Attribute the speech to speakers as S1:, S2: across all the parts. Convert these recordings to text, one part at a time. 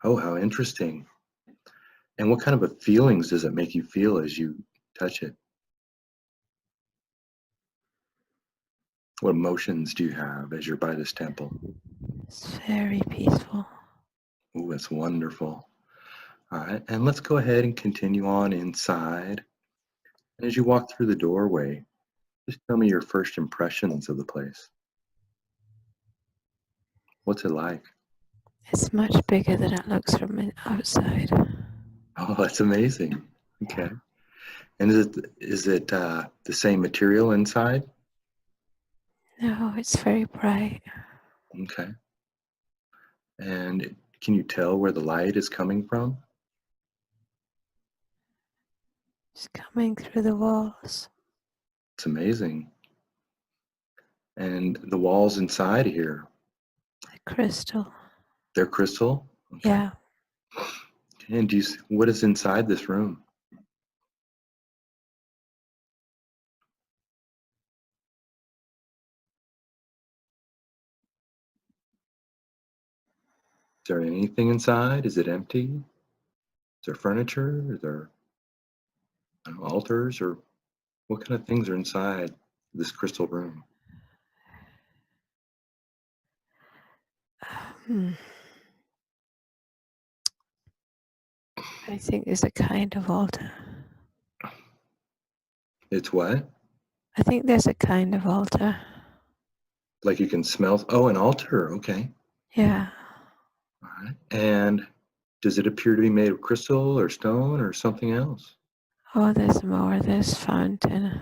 S1: Oh, how interesting. And what kind of a feelings does it make you feel as you touch it? What emotions do you have as you're by this temple?
S2: It's very peaceful.
S1: Oh, it's wonderful. All right, and let's go ahead and continue on inside. And as you walk through the doorway, just tell me your first impressions of the place. What's it like?
S2: It's much bigger than it looks from the outside.
S1: Oh, that's amazing. Okay. And is it the same material inside?
S2: No, it's very bright.
S1: Okay. And can you tell where the light is coming from?
S2: It's coming through the walls.
S1: It's amazing. And the walls inside here,
S2: The crystal.
S1: they're crystal? Okay.
S2: Yeah.
S1: And what is inside this room? Is there anything inside? Is it empty? Is there furniture? Is there altars? Or what kind of things are inside this crystal room?
S2: Hmm. I think there's a kind of altar.
S1: It's what?
S2: I think there's a kind of altar.
S1: Like you can smell? Oh, an altar. Okay.
S2: Yeah.
S1: All right. And does it appear to be made of crystal or stone or something else?
S2: Oh, there's more. There's fountain.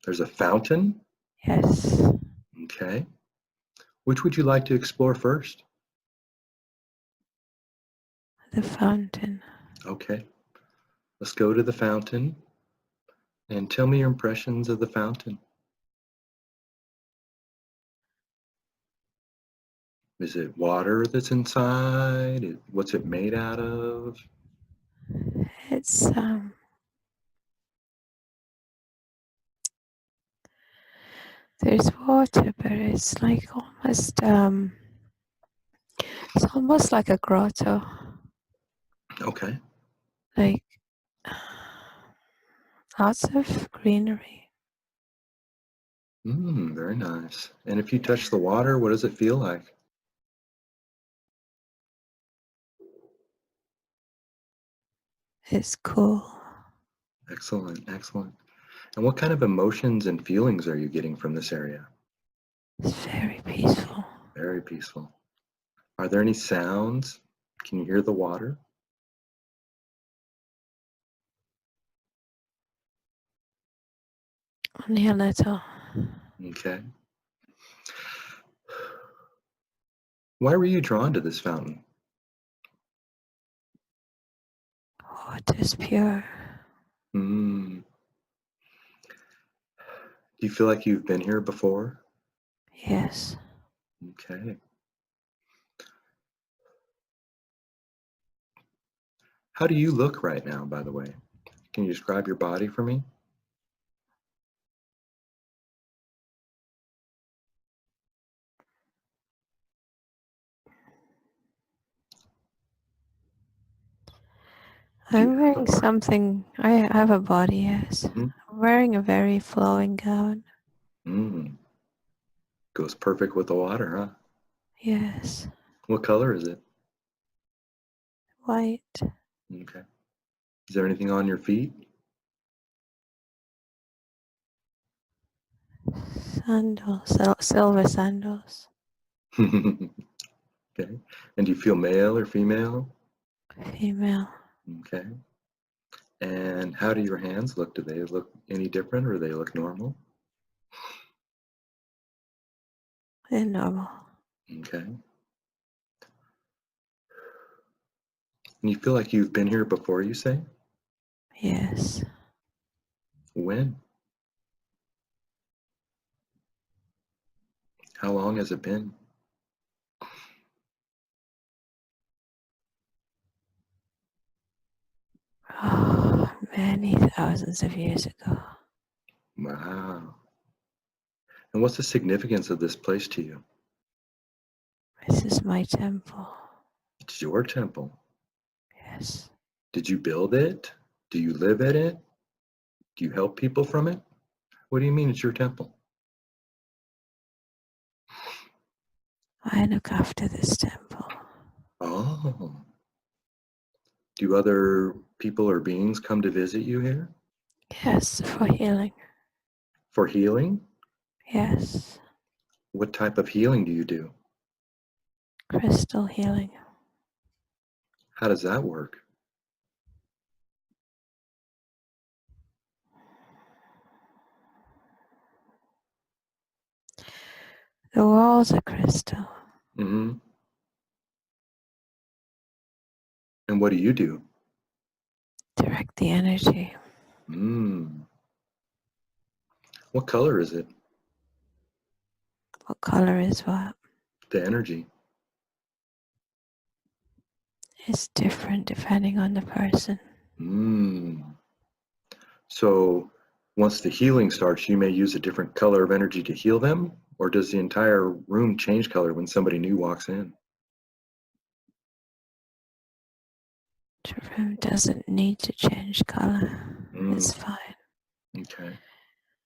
S1: There's a fountain.
S2: Yes.
S1: Okay. Which would you like to explore first?
S2: The fountain.
S1: Okay. Let's go to the fountain and tell me your impressions of the fountain. Is it water that's inside? What's it made out of?
S2: It's there's water, but it's like it's almost like a grotto.
S1: Okay.
S2: Like lots of greenery.
S1: Very nice. And if you touch the water, what does it feel like?
S2: It's cool.
S1: Excellent, excellent. And what kind of emotions and feelings are you getting from this area?
S2: It's very peaceful.
S1: Very peaceful. Are there any sounds? Can you hear the water?
S2: Only a little.
S1: Okay. Why were you drawn to this fountain?
S2: Water's pure.
S1: Mm. Do you feel like you've been here before?
S2: Yes.
S1: Okay. How do you look right now, by the way? Can you describe your body for me? Do you
S2: I'm
S1: have a
S2: wearing
S1: body?
S2: something. I have a body, yes.
S1: Mm-hmm.
S2: I'm wearing a very flowing gown.
S1: Mm. Goes perfect with the water, huh?
S2: Yes.
S1: What color is it?
S2: White.
S1: Okay. Is there anything on your feet?
S2: Sandals. Silver sandals.
S1: Okay. And do you feel male or female?
S2: Female.
S1: Okay. And how do your hands look? Do they look any different or do they look normal?
S2: And normal.
S1: Okay. And you feel like you've been here before, you say?
S2: Yes.
S1: When? How long has it been?
S2: Oh, many thousands of years ago.
S1: Wow. And what's the significance of this place to you?
S2: This is my temple.
S1: It's your temple.
S2: Yes.
S1: Did you build it? Do you live in it? Do you help people from it? What do you mean it's your temple?
S2: I look after this temple.
S1: Oh. Do other people or beings come to visit you here?
S2: Yes, for healing.
S1: For healing?
S2: Yes.
S1: What type of healing do you do?
S2: Crystal healing.
S1: How does that work?
S2: The walls are crystal.
S1: Mm-hmm. And what do you do?
S2: Direct the energy.
S1: Mm. What color is it?
S2: What color is what?
S1: The energy.
S2: It's different depending on the person.
S1: Mm. So once the healing starts, you may use a different color of energy to heal them, or does the entire room change color when somebody new walks in?
S2: The room doesn't need to change color.
S1: Mm.
S2: It's fine.
S1: Okay.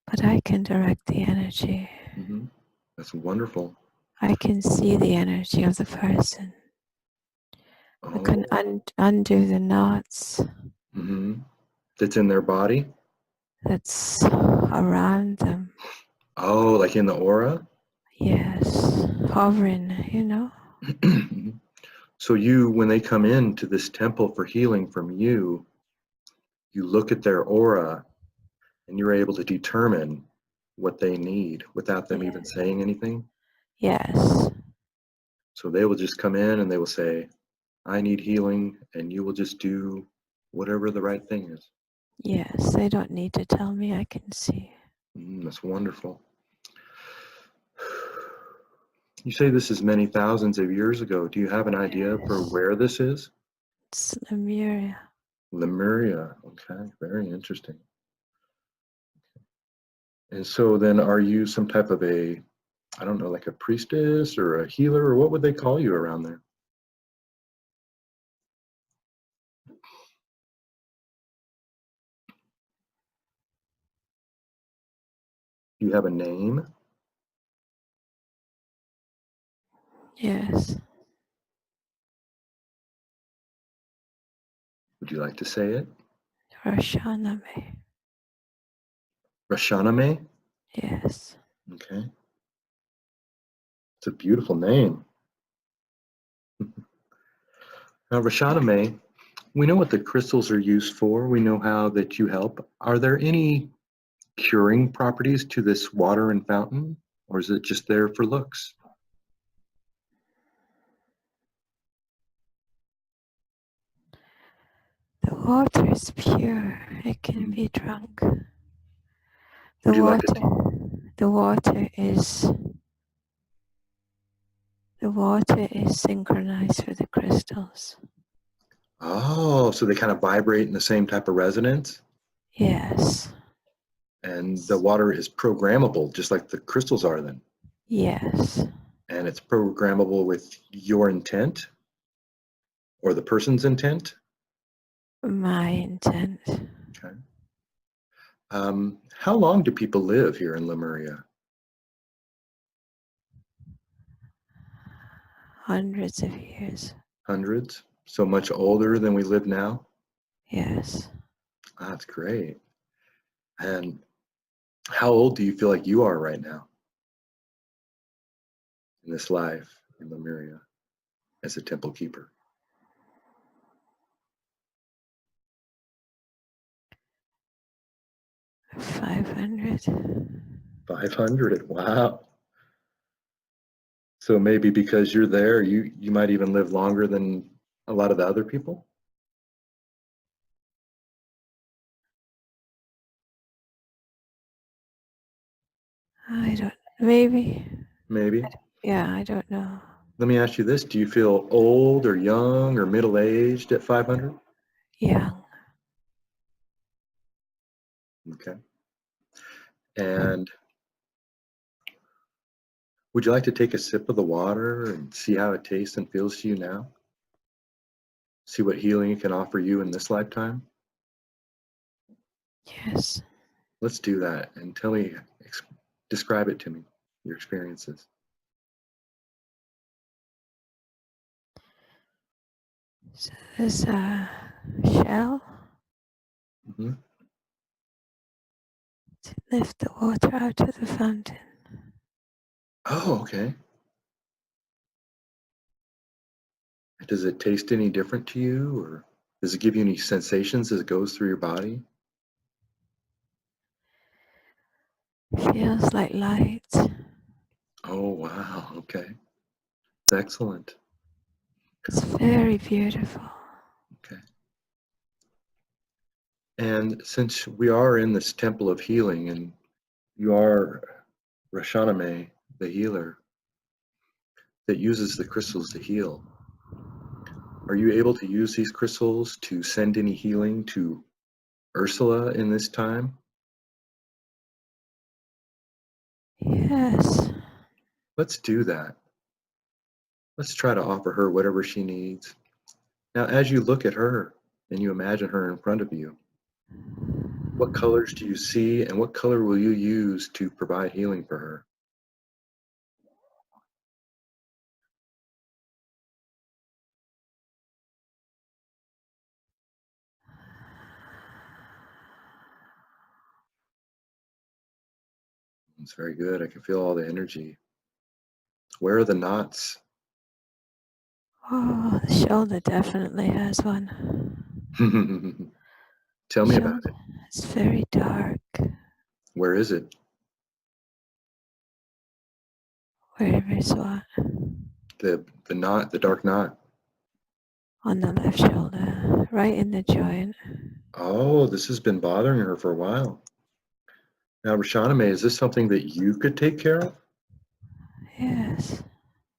S2: But I can direct the energy.
S1: Mm-hmm. That's wonderful.
S2: I can see the energy of the person. I can
S1: Oh.
S2: undo the knots
S1: Mm-hmm. That's in their body?
S2: that's around them.
S1: Oh, like in the aura?
S2: Yes, hovering, you know.
S1: So you, when they come into this temple for healing from you, you look at their aura and you're able to determine what they need without them even saying anything.
S2: Yes,
S1: So they will just come in and they will say, I need healing, and you will just do whatever the right thing is.
S2: yes. They don't need to tell me. I can see.
S1: That's wonderful. You say this is many thousands of years ago. Do you have an idea for
S2: Yes.
S1: where this is?
S2: It's Lemuria.
S1: Lemuria. Okay, very interesting. And so then are you some type of a, I don't know, like a priestess or a healer, or what would they call you around there? Do you have a name?
S2: Yes,
S1: Would you like to say it?
S2: Roshaname.
S1: Rashaname?
S2: Yes.
S1: Okay. It's a beautiful name. Now, Rashaname, we know what the crystals are used for. We know how that you help. Are there any curing properties to this water and fountain, or is it just there for looks?
S2: The water is pure. It can
S1: Mhm.
S2: be drunk. The
S1: Would you like to?
S2: the water is the water is synchronized with the crystals.
S1: Oh, so they kind of vibrate in the same type of resonance,
S2: Yes.
S1: and the water is programmable, just like the crystals are then.
S2: Yes.
S1: And it's programmable with your intent or the person's intent.
S2: My intent.
S1: Okay. How long do people live here in Lemuria?
S2: Hundreds of years.
S1: Hundreds? So much older than we live now?
S2: Yes.
S1: That's great. And how old do you feel like you are right now in this life in Lemuria as a temple keeper?
S2: 500.
S1: 500. Wow. So maybe because you're there, you might even live longer than a lot of the other people?
S2: I don't. Maybe.
S1: Maybe.
S2: Yeah, I don't know.
S1: Let me ask you this. Do you feel old or young or middle-aged at 500?
S2: Young.
S1: Okay. And would you like to take a sip of the water and see how it tastes and feels to you now? See what healing it can offer you in this lifetime?
S2: Yes.
S1: Let's do that and tell me, describe it to me, your experiences.
S2: So there's a shell
S1: Hmm.
S2: to lift the water out of the fountain.
S1: Oh, okay. Does it taste any different to you, or does it give you any sensations as it goes through your body?
S2: Feels like light.
S1: Oh, wow. Okay. It's excellent.
S2: It's very beautiful.
S1: Okay. And since we are in this temple of healing and you are Rashaname, the healer that uses the crystals to heal, are you able to use these crystals to send any healing to Ursula in this time?
S2: Yes.
S1: Let's do that. Let's try to offer her whatever she needs. Now, as you look at her and you imagine her in front of you, what colors do you see and what color will you use to provide healing for her? It's very good. I can feel all the energy. Where are the knots?
S2: Oh, the shoulder definitely has one.
S1: Tell me about
S2: Shoulder.
S1: it.
S2: It's very dark.
S1: Where is it?
S2: Wherever it's what.
S1: The knot, the dark knot.
S2: On the left shoulder. Right in the joint.
S1: Oh, this has been bothering her for a while. Now, Rashaname, is this something that you could take care of?
S2: Yes.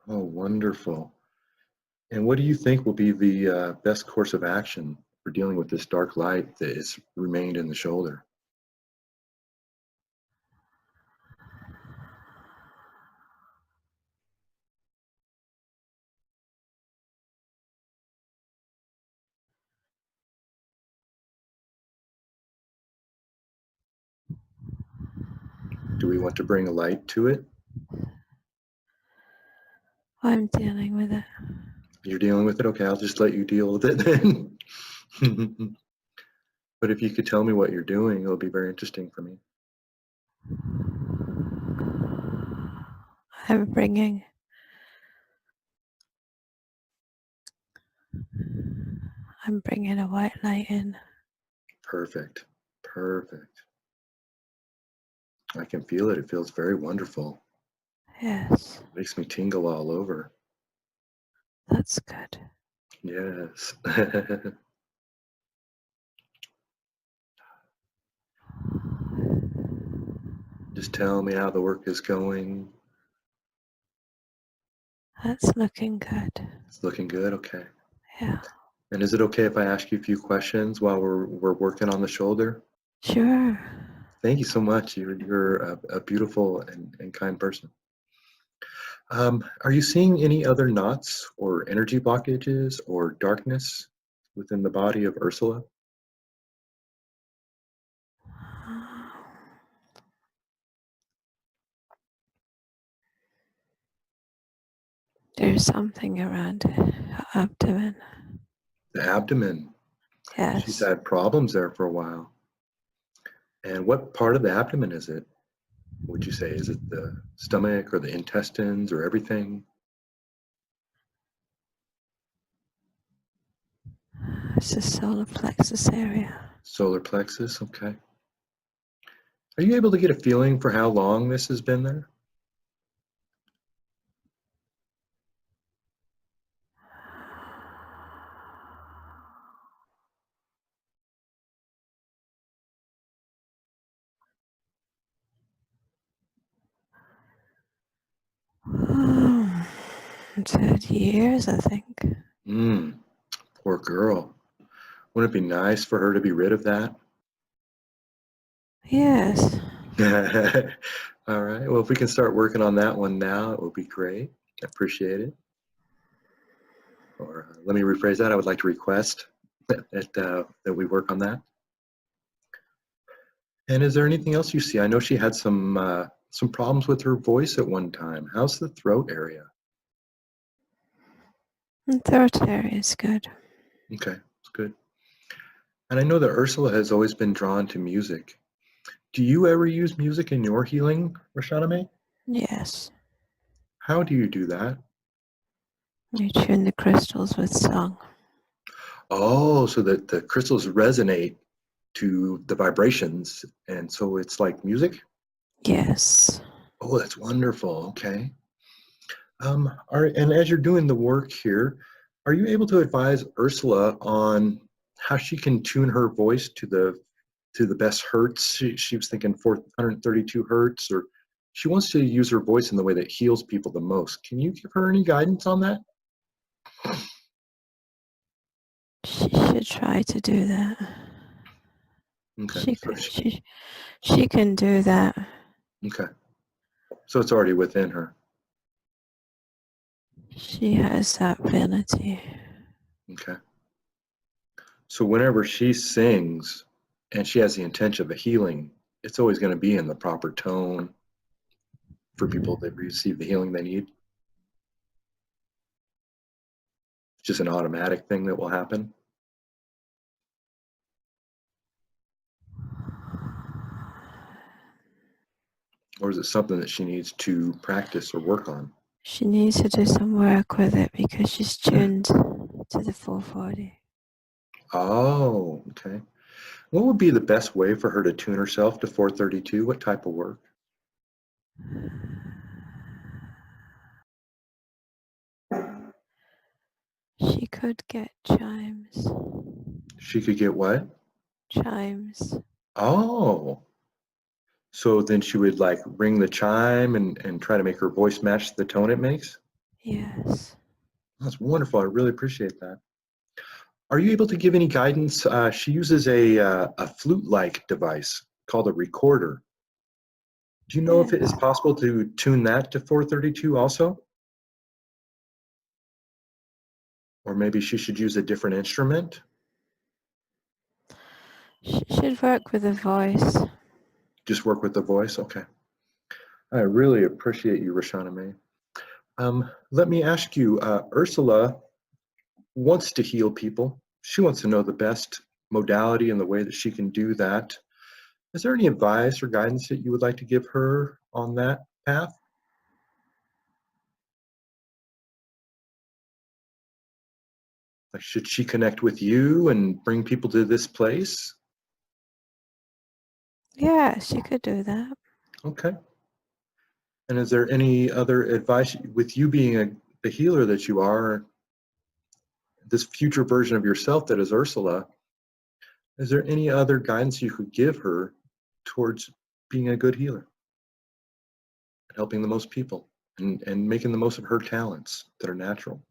S1: Oh, wonderful. And what do you think will be the best course of action for dealing with this dark light that has remained in the shoulder? Do we want to bring a light to it?
S2: I'm dealing with it.
S1: You're dealing with it? Okay, I'll just let you deal with it then. But if you could tell me what you're doing, it'll be very interesting for me.
S2: I'm bringing a white light in.
S1: Perfect. Perfect. I can feel it. It feels very wonderful.
S2: Yes.
S1: Makes me tingle all over.
S2: That's good.
S1: Yes. Just tell me how the work is going.
S2: That's looking good.
S1: It's looking good. Okay.
S2: Yeah.
S1: And is it okay if I ask you a few questions while we're working on the shoulder?
S2: Sure.
S1: Thank you so much. You're a beautiful and kind person. Are you seeing any other knots or energy blockages or darkness within the body of Ursula?
S2: There's something around her abdomen.
S1: The abdomen. She's
S2: Yes.
S1: had problems there for a while. And what part of the abdomen is it? Would you say? Is it the stomach or the intestines or everything?
S2: It's the solar plexus area.
S1: Solar plexus? Okay. Are you able to get a feeling for how long this has been there?
S2: Oh, 30 years, I think.
S1: Mm, poor girl. Wouldn't it be nice for her to be rid of that?
S2: Yes.
S1: All right. Well, if we can start working on that one now, it would be great. I appreciate it. Or let me rephrase that. I would like to request that we work on that. And is there anything else you see? I know she had some problems with her voice at one time. How's the throat area?
S2: The throat area is good.
S1: Okay, that's good. And I know that Ursula has always been drawn to music. Do you ever use music in your healing, Rashaname?
S2: Yes.
S1: How do you do that?
S2: You tune the crystals with song.
S1: Oh, so that the crystals resonate to the vibrations, and so it's like music?
S2: Yes.
S1: Oh, that's wonderful. Okay. And as you're doing the work here, are you able to advise Ursula on how she can tune her voice to the best hertz? She was thinking 432 hertz, or she wants to use her voice in the way that heals people the most. Can you give her any guidance on that?
S2: She should try to do that.
S1: Okay.
S2: She can do that.
S1: Okay. So it's already within her.
S2: She has that ability.
S1: Okay. So whenever she sings and she has the intention of a healing, it's always going to be in the proper tone for people that receive the healing they need. It's just an automatic thing that will happen. Or is it something that she needs to practice or work on?
S2: She needs to do some work with it because she's tuned to the 440.
S1: Oh, okay. What would be the best way for her to tune herself to 432? What type of work?
S2: She could get chimes.
S1: She could get what?
S2: Chimes.
S1: Oh. So then she would like ring the chime and try to make her voice match the tone it makes?
S2: Yes.
S1: That's wonderful. I really appreciate that. Are you able to give any guidance? She uses a flute-like device called a recorder. Do you know if it is
S2: Yes.
S1: possible to tune that to 432 also? Or maybe she should use a different instrument?
S2: She should work with the voice.
S1: Just work with the voice? Okay. I really appreciate you, Rashana May. Let me ask you, Ursula wants to heal people. She wants to know the best modality and the way that she can do that. Is there any advice or guidance that you would like to give her on that path? Like, should she connect with you and bring people to this place?
S2: Yeah, she could do that.
S1: Okay. And is there any other advice, with you being the healer that you are, this future version of yourself that is Ursula, is there any other guidance you could give her towards being a good healer and helping the most people and making the most of her talents that are natural?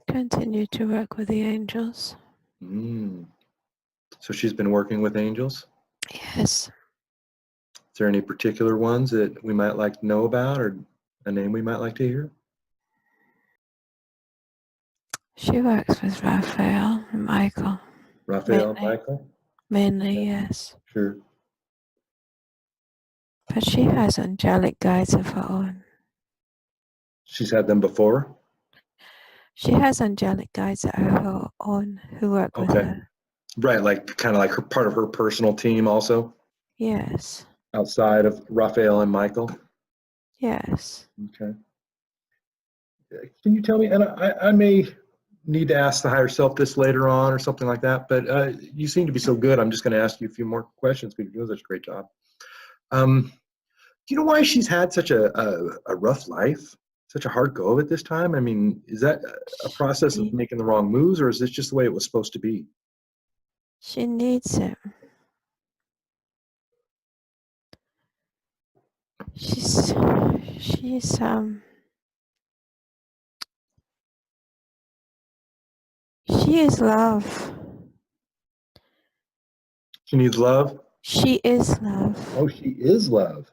S2: Continue to work with the angels.
S1: So she's been working with angels?
S2: Yes.
S1: Is there any particular ones that we might like to know about, or a name we might like to hear?
S2: She works with Raphael and Michael.
S1: Raphael and Michael?
S2: Mainly, yes.
S1: Sure.
S2: But she has angelic guides of her own.
S1: She's had them before?
S2: She has angelic guides of her own who work with her.
S1: Right, like kind of like her part of her personal team also,
S2: Yes.
S1: outside of Raphael and Michael.
S2: Yes.
S1: Okay. Can you tell me, and I may need to ask the higher self this later on or something like that, but you seem to be so good, I'm just going to ask you a few more questions because you're doing such a great job. Do you know why she's had such a rough life, such a hard go of it this time? I mean, is that a process of making the wrong moves, or is this just the way it was supposed to be?
S2: She needs it. She is love.
S1: She needs love?
S2: She is love.
S1: Oh, she is love.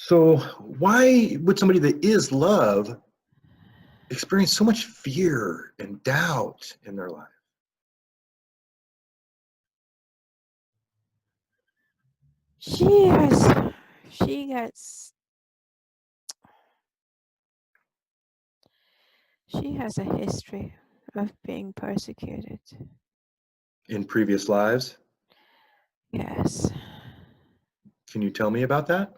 S1: So why would somebody that is love experience so much fear and doubt in their life?
S2: She gets, she has a history of being persecuted.
S1: In previous lives?
S2: Yes.
S1: Can you tell me about that?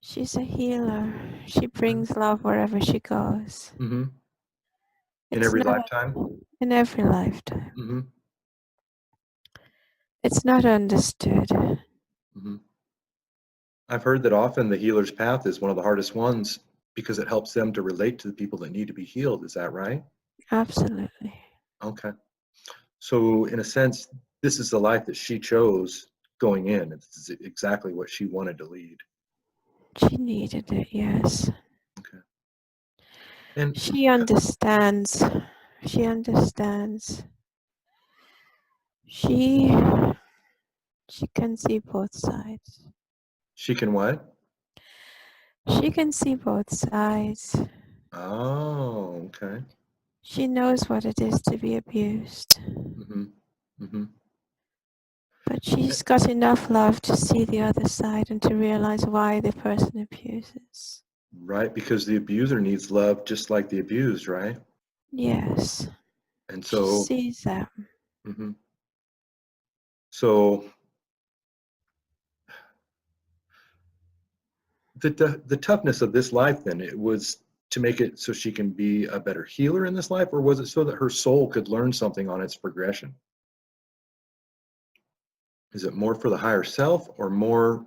S2: She's a healer. She brings love wherever she goes.
S1: Mm-hmm. In
S2: It's
S1: every
S2: not
S1: lifetime?
S2: in every lifetime.
S1: Mm-hmm.
S2: It's not understood.
S1: Mm-hmm. I've heard that often the healer's path is one of the hardest ones because it helps them to relate to the people that need to be healed. Is that right?
S2: Absolutely.
S1: Okay. So in a sense, this is the life that she chose going in. It's exactly what she wanted to lead.
S2: She needed it, yes.
S1: Okay. And
S2: She understands. She understands. She can see both sides.
S1: she can what?
S2: She can see both sides.
S1: Oh, okay.
S2: She knows what it is to be abused.
S1: Mm-hmm. Mm-hmm.
S2: But she's got enough love to see the other side and to realize why the person abuses.
S1: Right, because the abuser needs love just like the abused, right?
S2: Yes,
S1: And
S2: she
S1: so,
S2: sees that.
S1: mhm. So the toughness of this life, then, it was to make it so she can be a better healer in this life, or was it so that her soul could learn something on its progression? Is it more for the higher self or more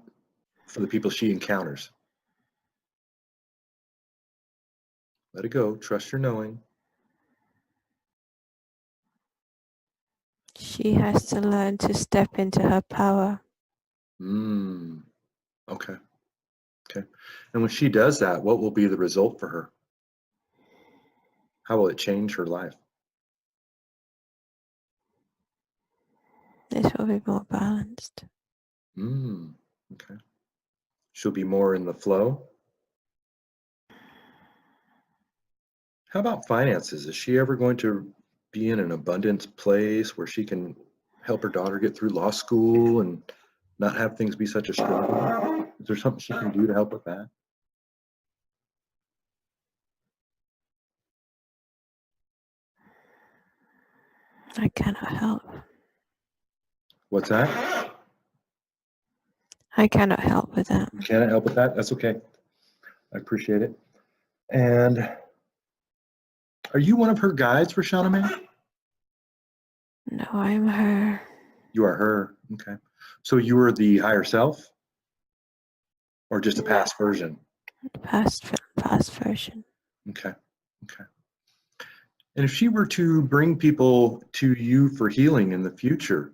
S1: for the people she encounters? Let it go. Trust your knowing.
S2: She has to learn to step into her power.
S1: Mm, okay. Okay. And when she does that, what will be the result for her? How will it change her life?
S2: This will be more balanced.
S1: Mm, okay. She'll be more in the flow. How about finances? Is she ever going to be in an abundance place where she can help her daughter get through law school and not have things be such a struggle? Is there something she can do to help with that?
S2: I cannot help.
S1: What's that?
S2: I cannot help with that.
S1: Can I help with that? That's okay. I appreciate it. And are you one of her guides for Shahnameh?
S2: No, I'm her
S1: You are her. Okay. So you are the higher self or just a past version?
S2: past version.
S1: Okay. Okay. And if she were to bring people to you for healing in the future,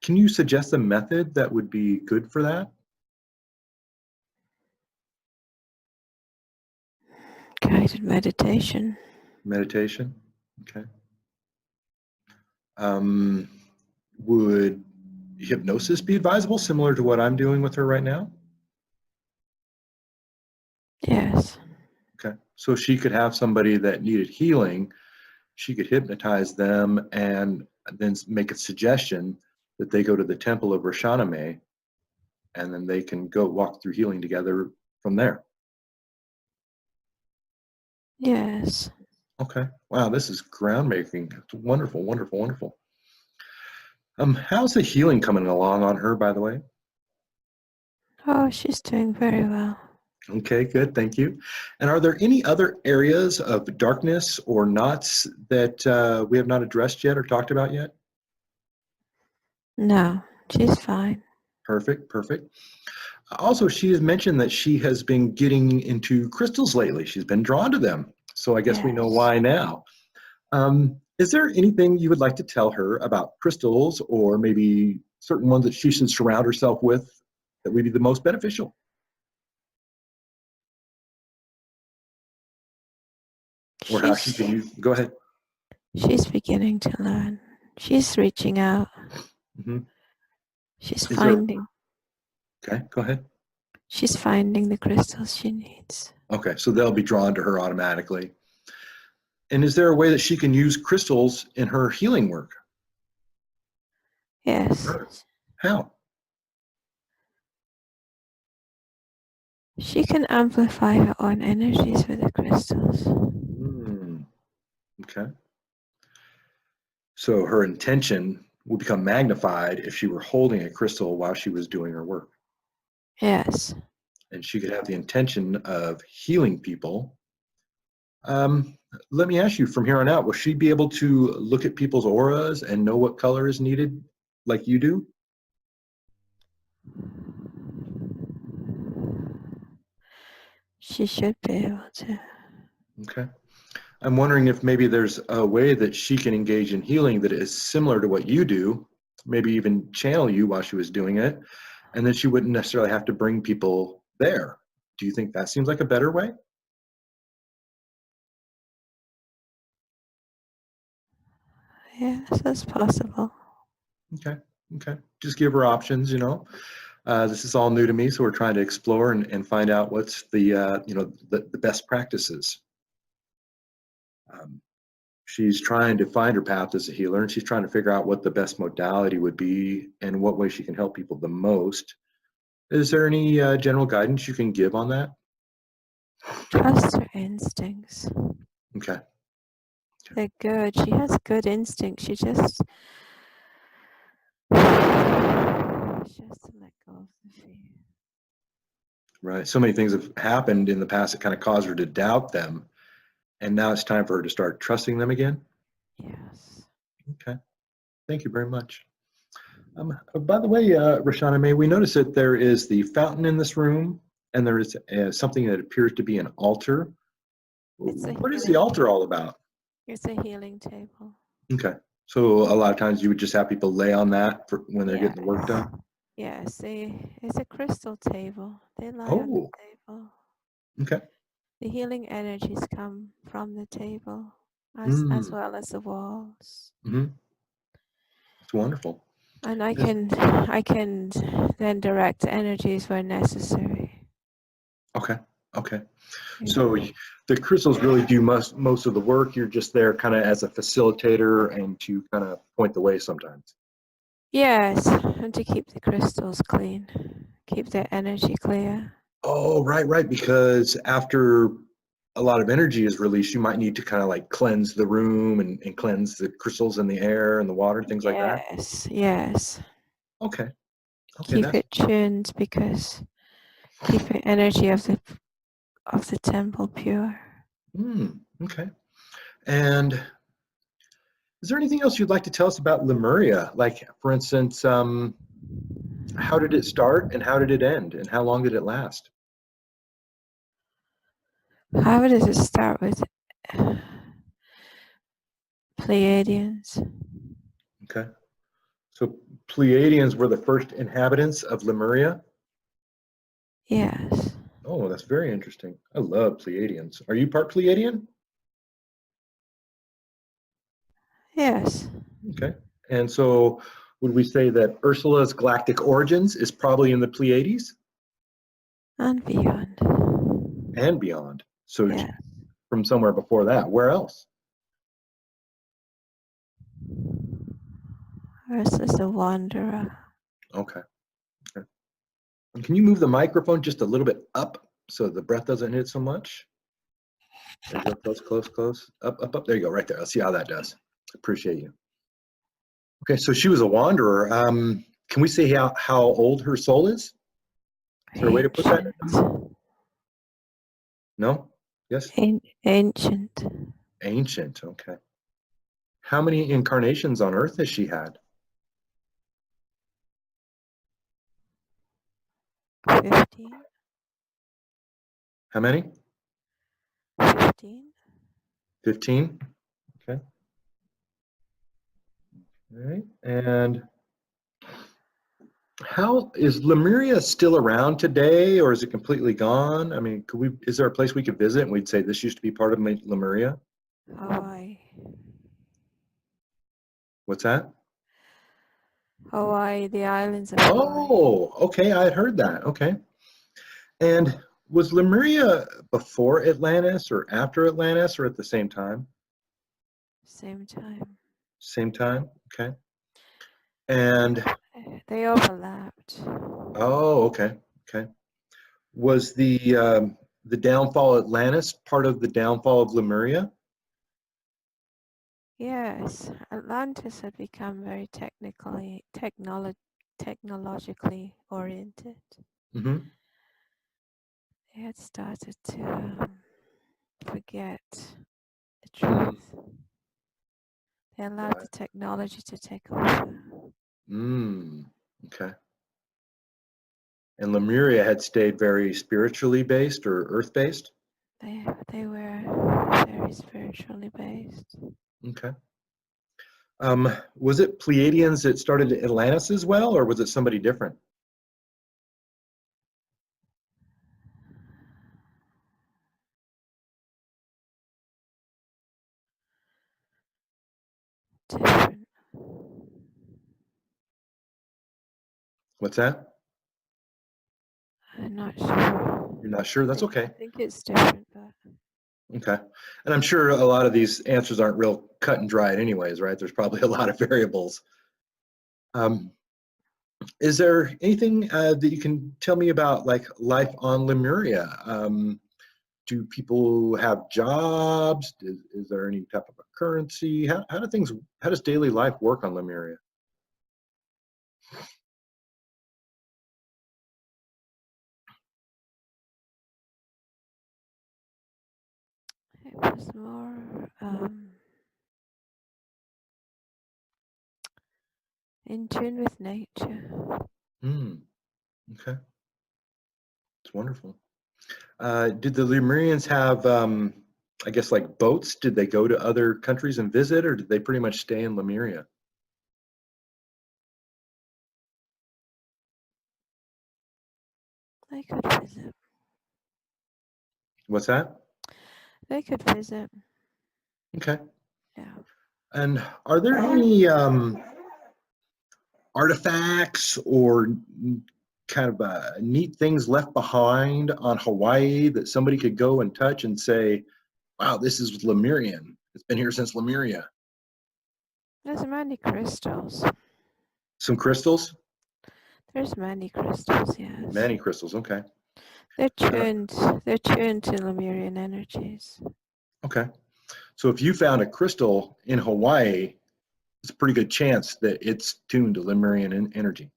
S1: can you suggest a method that would be good for that?
S2: Guided meditation.
S1: Meditation? Okay. Um, would hypnosis be advisable, similar to what I'm doing with her right now?
S2: Yes.
S1: Okay. So she could have somebody that needed healing, she could hypnotize them and then make a suggestion that they go to the temple of Rishaname, and then they can go walk through healing together from there.
S2: Yes.
S1: Okay. Wow, this is groundbreaking. It's wonderful, wonderful, wonderful. How's the healing coming along on her, by the way?
S2: Oh, she's doing very well.
S1: Okay, good, thank you. And are there any other areas of darkness or knots that we have not addressed yet or talked about yet?
S2: No, she's fine.
S1: Perfect, perfect. Also, she has mentioned that she has been getting into crystals lately. She's been drawn to them. So I guess we know
S2: Yes.
S1: why now. Is there anything you would like to tell her about crystals or maybe certain ones that she should surround herself with that would be the most beneficial? Or how she can use, go ahead.
S2: She's beginning to learn. She's reaching out.
S1: Hmm.
S2: She's
S1: Is there,
S2: finding.
S1: okay, go ahead.
S2: She's finding the crystals she needs.
S1: Okay, so they'll be drawn to her automatically. And is there a way that she can use crystals in her healing work?
S2: Yes.
S1: Sure. How?
S2: She can amplify her own energies with the crystals.
S1: Okay. So her intention would become magnified if she were holding a crystal while she was doing her work.
S2: Yes.
S1: And she could have the intention of healing people. Let me ask you, from here on out, will she be able to look at people's auras and know what color is needed like you do?
S2: She should be able to.
S1: Okay. I'm wondering if maybe there's a way that she can engage in healing that is similar to what you do, maybe even channel you while she was doing it, and then she wouldn't necessarily have to bring people there. Do you think that seems like a better way?
S2: Yes, that's possible.
S1: Okay. Okay. Just give her options, you know. This is all new to me, so we're trying to explore and find out what's the best practices. She's trying to find her path as a healer, and she's trying to figure out what the best modality would be and what way she can help people the most. Is there any general guidance you can give on that?
S2: Trust her instincts.
S1: Okay.
S2: They're good. She has good instincts. She just has to let go of the fear.
S1: Right. So many things have happened in the past that kind of caused her to doubt them, and now it's time for her to start trusting them again.
S2: Yes.
S1: Okay. Thank you very much. By the way, Rashana, may we notice that there is the fountain in this room, and there is something that appears to be an altar. What is the altar all about?
S2: It's a healing table.
S1: Okay. So a lot of times you would just have people lay on that for when they're getting the work done?
S2: Yes, it's a crystal table. They lie on the
S1: Oh,
S2: table.
S1: okay.
S2: The healing energies come from the table as
S1: Mm.
S2: well as the walls.
S1: Mm-hmm. It's wonderful.
S2: And I can then direct energies where necessary.
S1: Okay. Okay.
S2: Yeah.
S1: So the crystals really do most of the work. You're just there kind of as a facilitator and to kind of point the way sometimes.
S2: Yes, and to keep the crystals clean, keep their energy clear.
S1: Oh, right. Because after a lot of energy is released, you might need to kind of like cleanse the room and cleanse the crystals in the air and the water, things like that.
S2: Yes.
S1: Okay. Okay.
S2: Keep it tuned because keep the energy of the temple pure.
S1: Okay. And is there anything else you'd like to tell us about Lemuria? Like, for instance, how did it start and how did it end and how long did it last?
S2: How does it start with Pleiadians?
S1: Okay. So Pleiadians were the first inhabitants of Lemuria?
S2: Yes.
S1: Oh, that's very interesting. I love Pleiadians. Are you part Pleiadian?
S2: Yes.
S1: Okay. And so would we say that Ursula's galactic origins is probably in the Pleiades
S2: And beyond.
S1: and beyond? So
S2: Yeah.
S1: from somewhere before that, where else?
S2: Versus a wanderer.
S1: Okay. Okay. And can you move the microphone just a little bit up so the breath doesn't hit so much? There you go, close. Up. There you go, right there. Let's see how that does. Appreciate you. Okay, so she was a wanderer. Can we say how old her soul is? Is there a way to put that in a number? No? Yes?
S2: Ancient.
S1: Ancient, okay. How many incarnations on Earth has she had?
S2: 15.
S1: How many?
S2: 15.
S1: 15? Okay. All right. And how is Lemuria still around today or is it completely gone? I mean, is there a place we could visit and we'd say this used to be part of Lemuria?
S2: Hawaii.
S1: What's that?
S2: Hawaii, the islands of Hawaii.
S1: Oh, okay. I had heard that. Okay. And was Lemuria before Atlantis or after Atlantis or at the same time?
S2: Same time.
S1: Same time? Okay. And,
S2: They overlapped.
S1: oh, okay, okay. Was the downfall of Atlantis part of the downfall of Lemuria?
S2: Yes, Atlantis had become very technologically oriented.
S1: Mm-hmm.
S2: They had started to forget the
S1: Mm,
S2: truth. They allowed the technology to take over.
S1: okay. And Lemuria had stayed very spiritually based or earth based?
S2: They were very spiritually based.
S1: Okay. Was it Pleiadians that started Atlantis as well, or was it somebody different?
S2: Different.
S1: What's that?
S2: I'm not sure.
S1: You're not sure? That's
S2: I
S1: okay.
S2: think it's different, but
S1: Okay. And I'm sure a lot of these answers aren't real cut and dried anyways, right? There's probably a lot of variables. Is there anything that you can tell me about like life on Lemuria? Do people have jobs? Is there any type of a currency? How does daily life work on Lemuria?
S2: it was more in tune with nature.
S1: Okay, it's wonderful. Did the Lemurians have, I guess, like boats? Did they go to other countries and visit, or did they pretty much stay in Lemuria?
S2: They could visit.
S1: What's that?
S2: They could visit.
S1: Okay.
S2: Yeah.
S1: And are there any artifacts or kind of neat things left behind on Hawaii that somebody could go and touch and say, wow, this is Lemurian. It's been here since Lemuria.
S2: There's many crystals.
S1: Some crystals?
S2: There's many crystals, yes.
S1: Many crystals, okay.
S2: They're tuned to Lemurian energies.
S1: Okay. So if you found a crystal in Hawaii, it's a pretty good chance that it's tuned to Lemurian energy.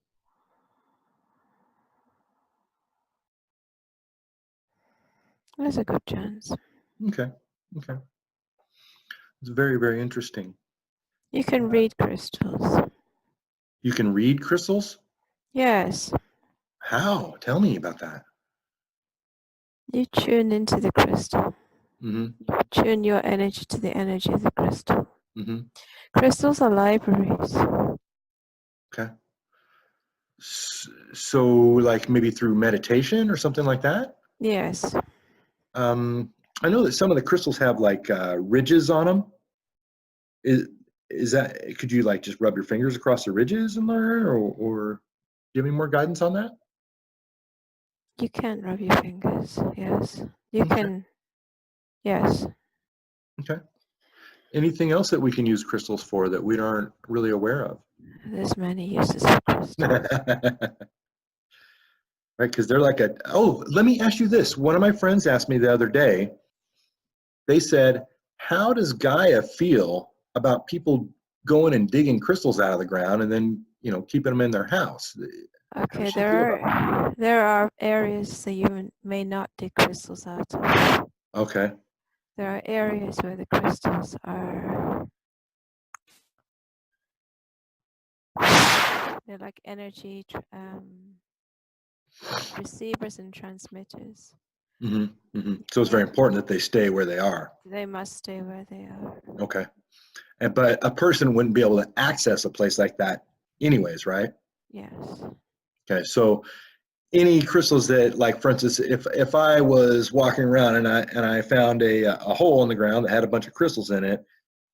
S2: There's a good chance.
S1: Okay. Okay. It's very, very interesting.
S2: You can read crystals.
S1: You can read crystals?
S2: Yes.
S1: How? Tell me about that.
S2: You tune into the crystal.
S1: Mm-hmm.
S2: You tune your energy to the energy of the crystal.
S1: Mm-hmm.
S2: Crystals are libraries.
S1: Okay. So like maybe through meditation or something like that?
S2: Yes.
S1: I know that some of the crystals have like ridges on them. Is that, could you like just rub your fingers across the ridges and learn, or do you have any more guidance on that?
S2: You can rub your fingers. Yes. You
S1: Okay.
S2: can. Yes.
S1: Okay. Anything else that we can use crystals for that we aren't really aware of?
S2: There's many uses of crystals.
S1: Right, because they're like oh, let me ask you this. One of my friends asked me the other day, they said, how does Gaia feel about people going and digging crystals out of the ground and then, keeping them in their house? How
S2: Okay,
S1: does she feel about that?
S2: there are areas that you may not dig crystals out of.
S1: Okay.
S2: There are areas where the crystals are, they're like energy receivers and transmitters.
S1: Mm-hmm, mm-hmm. So it's very important that they stay where they are.
S2: They must stay where they are.
S1: Okay. But a person wouldn't be able to access a place like that anyways, right?
S2: Yes.
S1: Okay. So any crystals that, like, for instance, if I was walking around and I found a hole in the ground that had a bunch of crystals in it,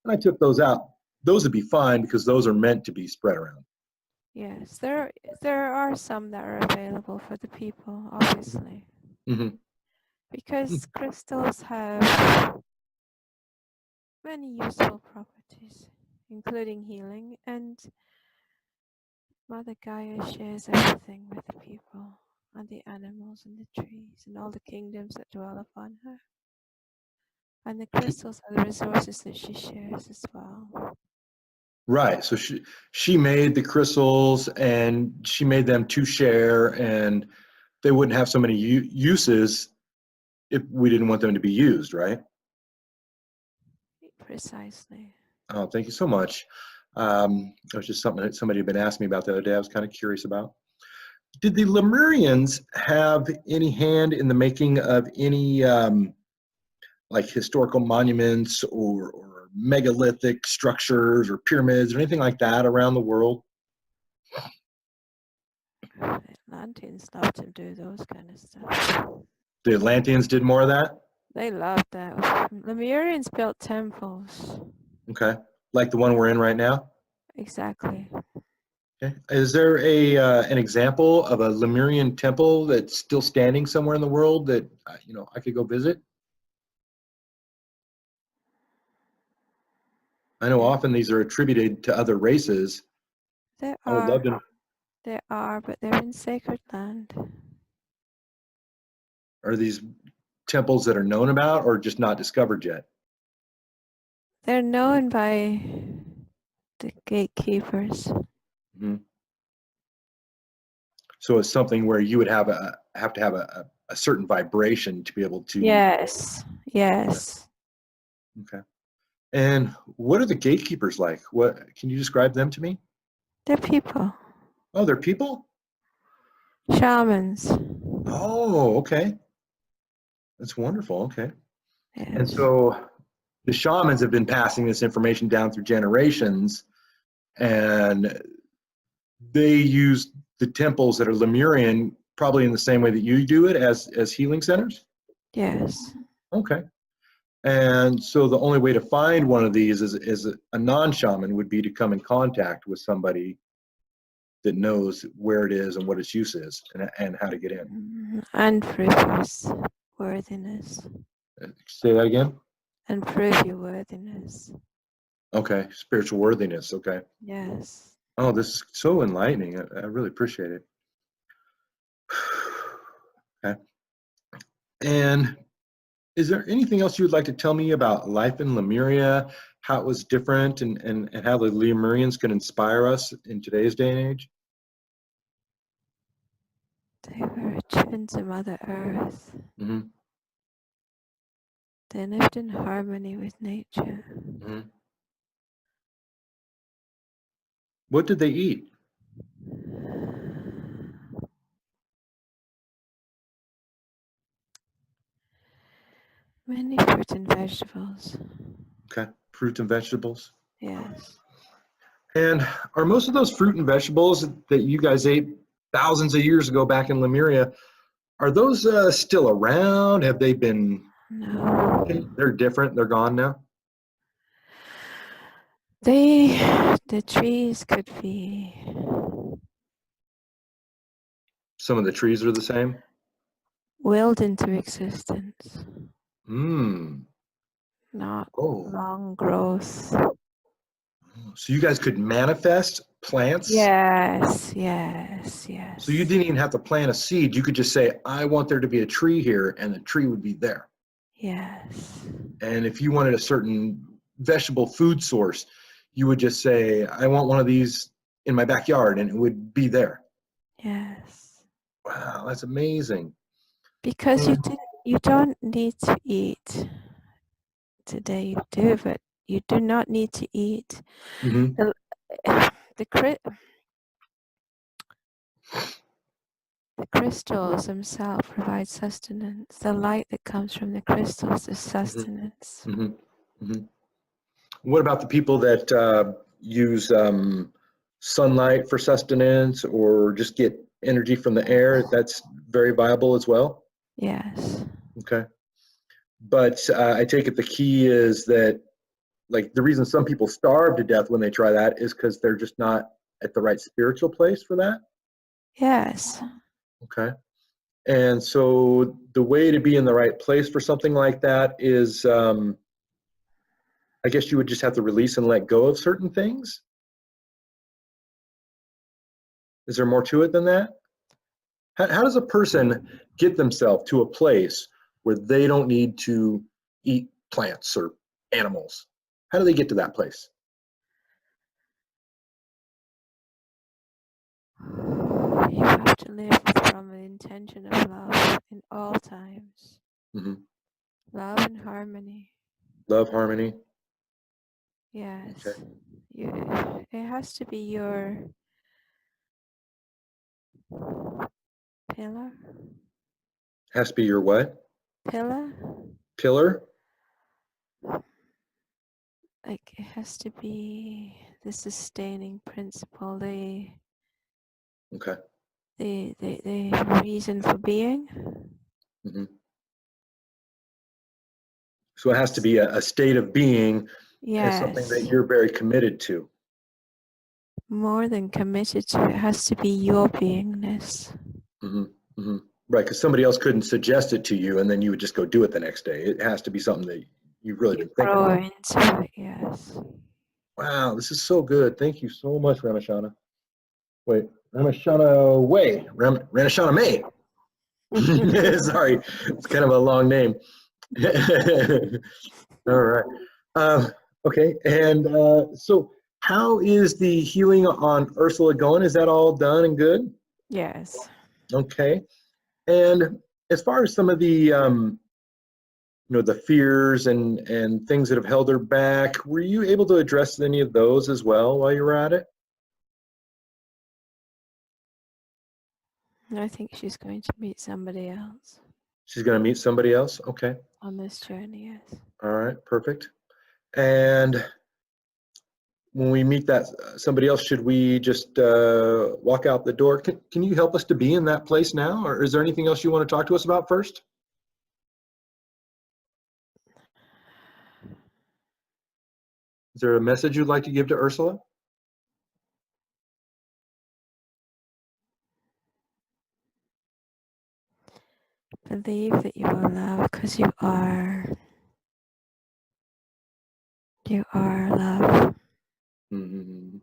S1: and I took those out, those would be fine because those are meant to be spread around.
S2: Yes, there are some that are available for the people, obviously.
S1: Mm-hmm.
S2: Because crystals have many useful properties, including healing, and Mother Gaia shares everything with the people and the animals and the trees and all the kingdoms that dwell upon her. And the crystals are the resources that she shares as well.
S1: Right. So she made the crystals and she made them to share, and they wouldn't have so many uses if we didn't want them to be used, right?
S2: Precisely.
S1: Oh, thank you so much. It was just something that somebody had been asking me about the other day. I was kind of curious about. Did the Lemurians have any hand in the making of any like historical monuments or megalithic structures or pyramids or anything like that around the world?
S2: The Atlanteans love to do those kind of stuff.
S1: The Atlanteans did more of that?
S2: They loved that. Lemurians built temples.
S1: Okay. Like the one we're in right now?
S2: Exactly.
S1: Okay. Is there an example of a Lemurian temple that's still standing somewhere in the world that I could go visit? I know
S2: There,
S1: often these are attributed to other races.
S2: there
S1: I would love
S2: are,
S1: to.
S2: but they're in sacred land.
S1: Are these temples that are known about or just not discovered yet?
S2: They're known by the gatekeepers.
S1: Hmm. So it's something where you would have to have a certain vibration to be able to.
S2: Yes, yes.
S1: Okay. And what are the gatekeepers like? What can you describe them to me?
S2: They're people.
S1: Oh, they're people?
S2: Shamans.
S1: Oh, okay. That's wonderful. Okay. And
S2: Yes.
S1: so the shamans have been passing this information down through generations, and they use the temples that are Lemurian probably in the same way that you do it as healing centers.
S2: Yes.
S1: Okay. And so the only way to find one of these is a non-shaman would be to come in contact with somebody that knows where it is and what its use is and how to get in.
S2: And previous worthiness.
S1: Say that again.
S2: And prove your worthiness.
S1: Okay. Spiritual worthiness. Okay.
S2: Yes.
S1: Oh, this is so enlightening. I really appreciate it. Okay. And is there anything else you would like to tell me about life in Lemuria, how it was different, and how the Lemurians can inspire us in today's day and age?
S2: They were attuned to Mother Earth.
S1: Mm-hmm.
S2: They lived in harmony with nature.
S1: Mm-hmm. What did they eat?
S2: Many fruits and vegetables.
S1: Okay. Fruits and vegetables.
S2: Yes.
S1: And are most of those fruit and vegetables that you guys ate thousands of years ago back in Lemuria, are those still around? Have they been
S2: No.
S1: taken? They're different. They're gone now?
S2: The trees could be
S1: Some of the trees are the same?
S2: willed into existence,
S1: Hmm.
S2: not
S1: Oh.
S2: long growth.
S1: So you guys could manifest plants?
S2: Yes, yes,
S1: So you
S2: yes,
S1: didn't even have to plant a seed. You could just say, I want there to be a tree here, and the tree would be there.
S2: yes,
S1: And if you wanted a certain vegetable food source, you would just say, I want one of these in my backyard, and it would be there.
S2: yes.
S1: Wow, that's amazing.
S2: Because you don't need to eat. Today you do, but you do not need to eat.
S1: Mm-hmm.
S2: The, the crystals themselves provide sustenance. The light that comes from the crystals is sustenance.
S1: Mm-hmm. Mm-hmm. What about the people that use sunlight for sustenance or just get energy from the air? That's very viable as well.
S2: Yes,
S1: Okay. But I take it the key is that, like, the reason some people starve to death when they try that is because they're just not at the right spiritual place for that.
S2: yes.
S1: Okay. And so the way to be in the right place for something like that is, I guess you would just have to release and let go of certain things. Is there more to it than that? How does a person get themselves to a place where they don't need to eat plants or animals? How do they get to that place?
S2: You have to live from an intention of love in all times.
S1: Mm-hmm.
S2: Love and harmony.
S1: Love, harmony.
S2: Yes.
S1: Okay.
S2: It has to be your pillar.
S1: Has to be your what?
S2: Pillar?
S1: Pillar?
S2: Like it has to be the sustaining principle,
S1: Okay.
S2: the reason for being.
S1: Mm-hmm. So it has to be a state of being and something that
S2: Yes.
S1: you're very committed to.
S2: More than committed to it has to be your beingness.
S1: Mm-hmm. Mm-hmm. Right, because somebody else couldn't suggest it to you and then you would just go do it the next day. It has to be something that you've really
S2: You
S1: been thinking
S2: grow
S1: about.
S2: into it, yes.
S1: Wow, this is so good. Thank you so much, Ramashana. Wait, Ramashana Way. Ramashana May. Sorry, it's kind of a long name. All right. Okay, and so how is the healing on Ursula going? Is that all done and good?
S2: Yes.
S1: Okay. And as far as some of the the fears and things that have held her back, were you able to address any of those as well while you were at it?
S2: I think she's going to meet somebody else
S1: She's going to meet somebody else. Okay.
S2: on this journey, yes.
S1: All right. Perfect. And when we meet that somebody else, should we just walk out the door? Can you help us to be in that place now, or is there anything else you want to talk to us about first? Is there a message you'd like to give to Ursula?
S2: Believe that you are loved because you are. You are love.
S1: Mm-hmm.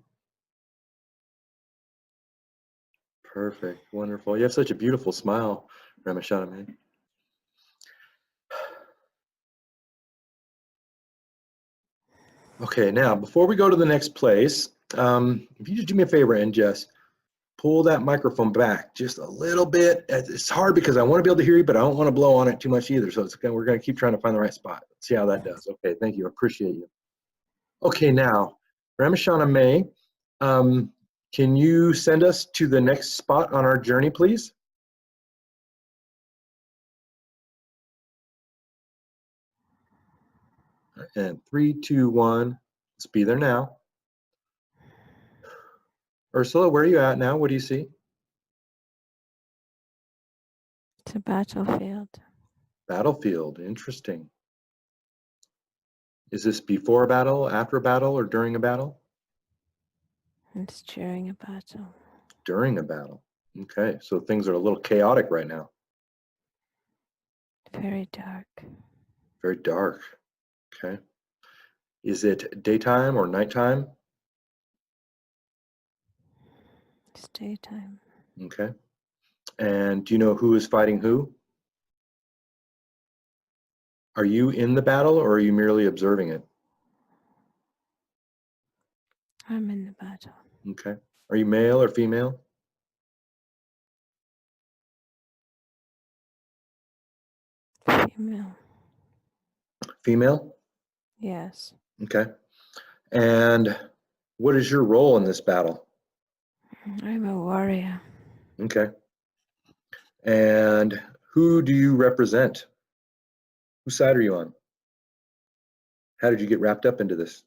S1: Perfect. Wonderful. You have such a beautiful smile, Ramashana, man. Okay, now before we go to the next place, if you just do me a favor and just pull that microphone back just a little bit. It's hard because I want to be able to hear you, but I don't want to blow on it too much either. So we're going to keep trying to find the right spot. Let's see how that does. Okay, thank you. I appreciate you. Okay, now, Ramashana May, can you send us to the next spot on our journey, please? And 3, 2, 1. Let's be there now. Ursula, where are you at now? What do you see?
S2: It's a battlefield.
S1: Battlefield. Interesting. Is this before a battle, after a battle, or during a battle?
S2: It's during a battle.
S1: During a battle. Okay, so things are a little chaotic right now.
S2: Very dark.
S1: Very dark. Okay. Is it daytime or nighttime?
S2: It's daytime.
S1: Okay. And do you know who is fighting who? Are you in the battle or are you merely observing it?
S2: I'm in the battle.
S1: Okay. Are you male or female?
S2: Female.
S1: Female?
S2: Yes.
S1: Okay. And what is your role in this battle?
S2: I'm a warrior.
S1: Okay. And who do you represent? Whose side are you on? How did you get wrapped up into this?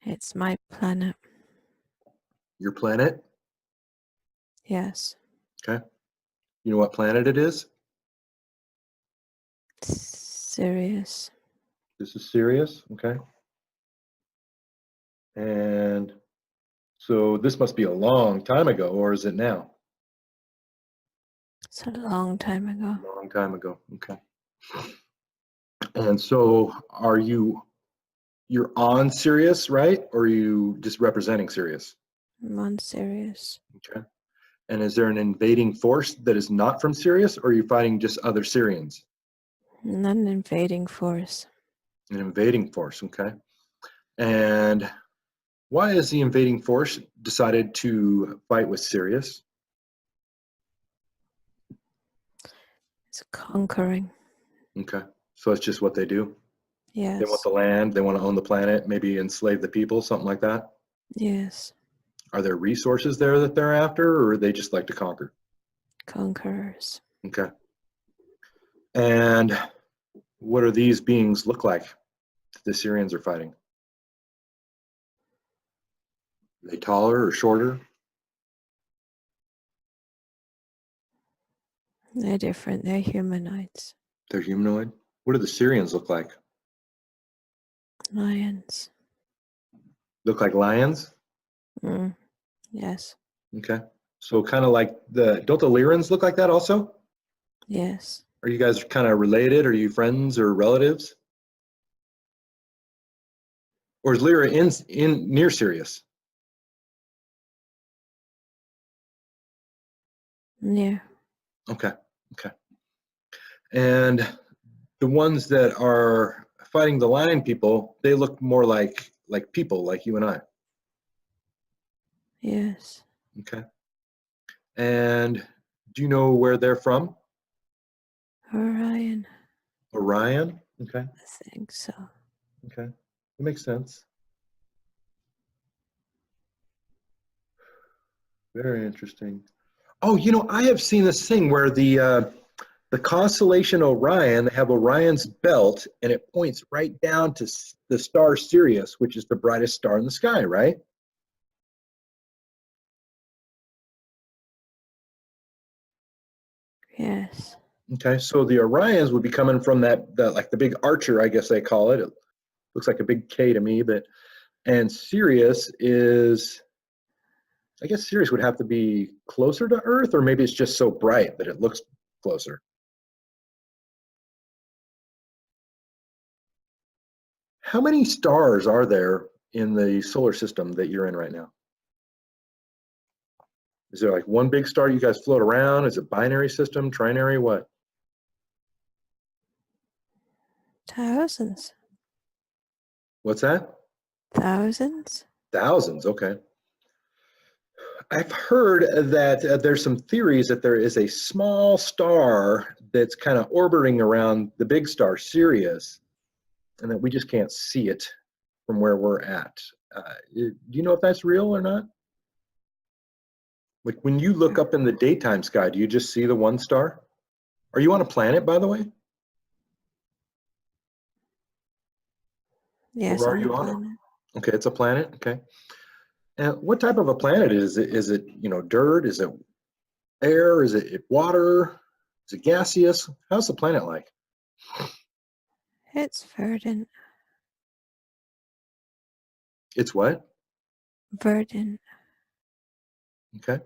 S2: It's my planet.
S1: Your planet?
S2: Yes.
S1: Okay. You know what planet it is?
S2: Sirius.
S1: This is Sirius. Okay. And So this must be a long time ago, or is it now?
S2: It's a long time ago.
S1: Long time ago. Okay. And so you're on Sirius, right? Or are you just representing Sirius?
S2: I'm on Sirius.
S1: Okay. And is there an invading force that is not from Sirius, or are you fighting just other Syrians?
S2: Not an invading force.
S1: An invading force, okay. And why has the invading force decided to fight with Sirius?
S2: It's conquering.
S1: Okay. So it's just what they do. They want
S2: Yes.
S1: the land, they want to own the planet, maybe enslave the people, something like that.
S2: Yes.
S1: Are there resources there that they're after, or they just like to conquer?
S2: Conquerors.
S1: Okay. And what do these beings look like that the Syrians are fighting? Are they taller or shorter?
S2: They're different. They're humanoids.
S1: They're humanoid. What do the Syrians look like?
S2: Lions.
S1: Look like lions?
S2: Mm. Yes.
S1: Okay. So kind of like don't the Lyrans look like that also?
S2: Yes.
S1: Are you guys kind of related? Are you friends or relatives? Or is Lyra in near Sirius?
S2: Yeah.
S1: Okay. Okay. And the ones that are fighting the lion people, they look more like people, like you and I.
S2: Yes.
S1: Okay. And do you know where they're from?
S2: Orion.
S1: Orion? Okay.
S2: I think so.
S1: Okay. That makes sense. Very interesting. Oh, I have seen this thing where the constellation Orion, they have Orion's belt, and it points right down to the star Sirius, which is the brightest star in the sky, right?
S2: Yes.
S1: Okay, so the Orions would be coming from like the big archer, I guess they call it. It looks like a big K to me, and Sirius is, I guess Sirius would have to be closer to Earth, or maybe it's just so bright that it looks closer. How many stars are there in the solar system that you're in right now? Is there like one big star you guys float around? Is it binary system, trinary, what?
S2: Thousands.
S1: What's that?
S2: Thousands?
S1: Thousands, okay. I've heard that there's some theories that there is a small star that's kind of orbiting around the big star Sirius, and that we just can't see it from where we're at. Do you know if that's real or not? Like when you look up in the daytime sky, do you just see the one star? Are you on a planet, by the way?
S2: Yes,
S1: Or are
S2: on a
S1: you on it?
S2: planet.
S1: Okay, it's a planet. Okay. And what type of a planet is it? Is it, dirt? Is it air? Is it water? Is it gaseous? How's the planet like?
S2: It's verdant.
S1: It's what?
S2: Verdant.
S1: Okay.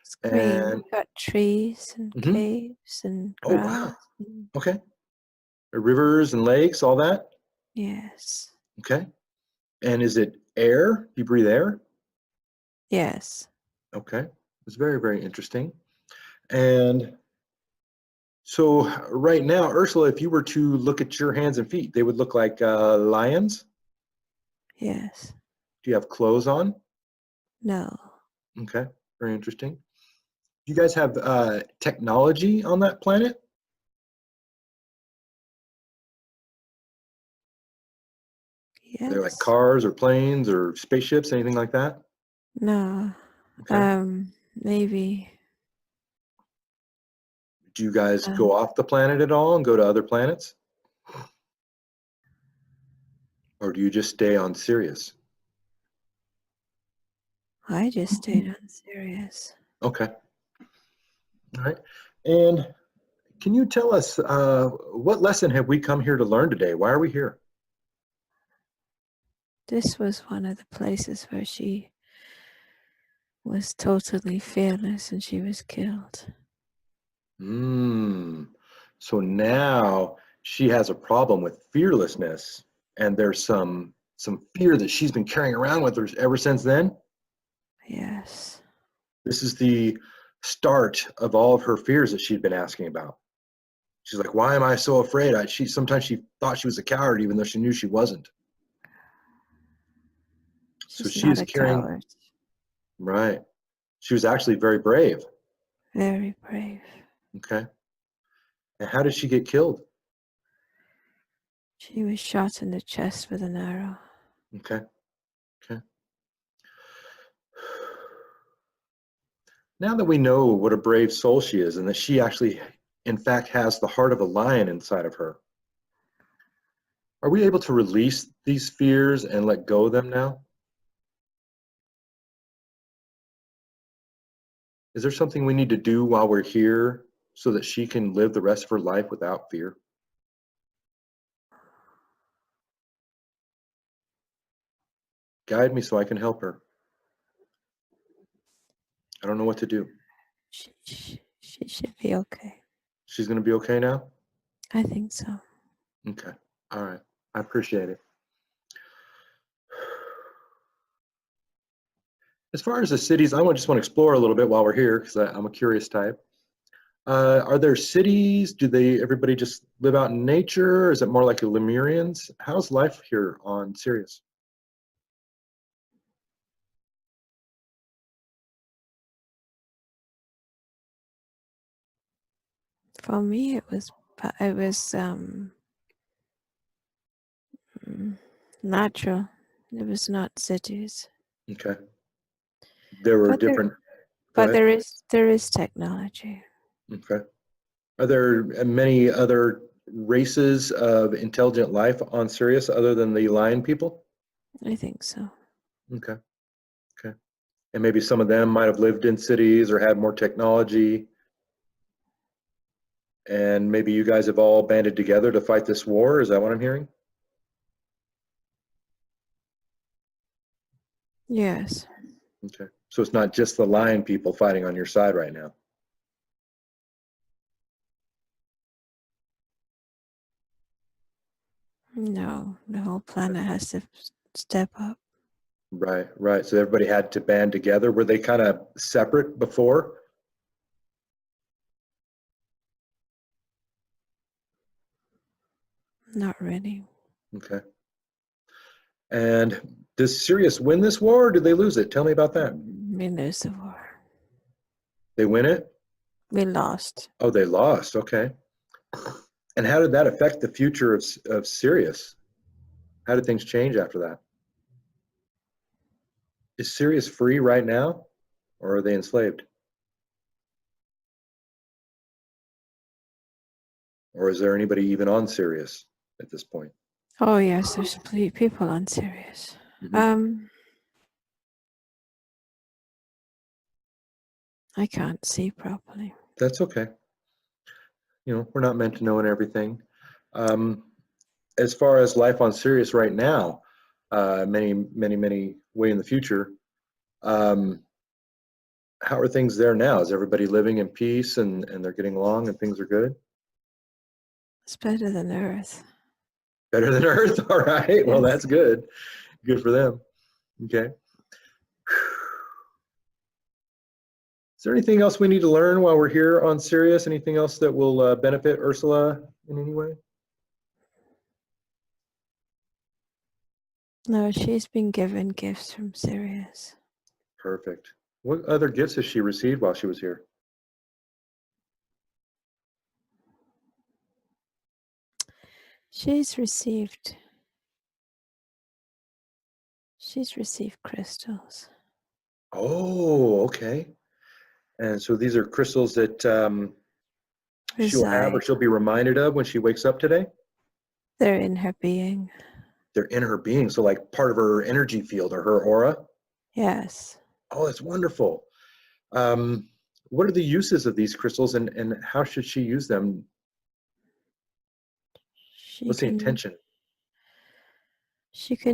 S2: It's green.
S1: And
S2: We've got trees and
S1: mhm.
S2: caves and
S1: Oh
S2: grass.
S1: wow. Okay. Rivers and lakes, all that.
S2: Yes.
S1: Okay. And is it air? Do you breathe air?
S2: Yes.
S1: Okay. It's very, very interesting. And so right now, Ursula, if you were to look at your hands and feet, they would look like lions.
S2: Yes.
S1: Do you have clothes on?
S2: No.
S1: Okay. Very interesting. Do you guys have technology on that planet? Are there like
S2: Yes.
S1: cars or planes or spaceships, anything like that?
S2: No.
S1: Okay.
S2: Maybe.
S1: Do you guys go
S2: Um,
S1: off the planet at all and go to other planets? Or do you just stay on Sirius?
S2: I just stayed on Sirius.
S1: Okay. All right. And can you tell us what lesson have we come here to learn today? Why are we here?
S2: This was one of the places where she was totally fearless and she was killed.
S1: So now she has a problem with fearlessness, and there's some fear that she's been carrying around with her ever since then.
S2: Yes.
S1: This is the start of all of her fears that she'd been asking about. She's like, why am I so afraid? Sometimes she thought she was a coward, even though she knew she wasn't. So
S2: She's not
S1: she's
S2: a
S1: carrying,
S2: coward.
S1: right. She was actually very brave.
S2: Very brave.
S1: Okay. And how did she get killed?
S2: She was shot in the chest with an arrow.
S1: Okay. Okay. Now that we know what a brave soul she is and that she actually, in fact, has the heart of a lion inside of her, are we able to release these fears and let go of them now? Is there something we need to do while we're here so that she can live the rest of her life without fear? Guide me so I can help her. I don't know what to do.
S2: She should be okay.
S1: She's going to be okay now?
S2: I think so.
S1: Okay. All right. I appreciate it. As far as the cities, I just want to explore a little bit while we're here because I'm a curious type. Are there cities? Do everybody just live out in nature? Is it more like the Lemurians? How's life here on Sirius?
S2: For me, it was natural. It was not cities.
S1: Okay. There were
S2: But
S1: different. Go
S2: but
S1: ahead.
S2: there is technology.
S1: Okay. Are there many other races of intelligent life on Sirius other than the lion people?
S2: I think so.
S1: Okay. Okay. And maybe some of them might have lived in cities or had more technology. And maybe you guys have all banded together to fight this war. Is that what I'm hearing?
S2: Yes.
S1: Okay. So it's not just the lion people fighting on your side right now.
S2: No, the whole planet has to step up.
S1: Right, right. So everybody had to band together. Were they kind of separate before?
S2: Not really.
S1: Okay. And does Sirius win this war or did they lose it? Tell me about that.
S2: We lose the war.
S1: They win it?
S2: We lost.
S1: Oh, they lost. Okay. And how did that affect the future of Sirius? How did things change after that? Is Sirius free right now or are they enslaved? Or is there anybody even on Sirius at this point?
S2: Oh yes, there's people on Sirius.
S1: Mhm.
S2: I can't see properly.
S1: That's okay. We're not meant to know everything. Um, as far as life on Sirius right now, many way in the future, um, how are things there now? Is everybody living in peace and they're getting along and things are good?
S2: It's better than Earth.
S1: Better than Earth? All right. Well,
S2: Yes.
S1: that's good. Good for them. Okay. Is there anything else we need to learn while we're here on Sirius? Anything else that will benefit Ursula in any way?
S2: No, she's been given gifts from Sirius.
S1: Perfect. What other gifts has she received while she was here?
S2: She's received crystals.
S1: Oh, okay. And so these are crystals that she'll have or
S2: Reside.
S1: she'll be reminded of when she wakes up today?
S2: They're in her being.
S1: They're in her being, so like part of her energy field or her aura?
S2: Yes.
S1: Oh, that's wonderful. What are the uses of these crystals and how should she use them?
S2: She
S1: What's the
S2: can
S1: intention?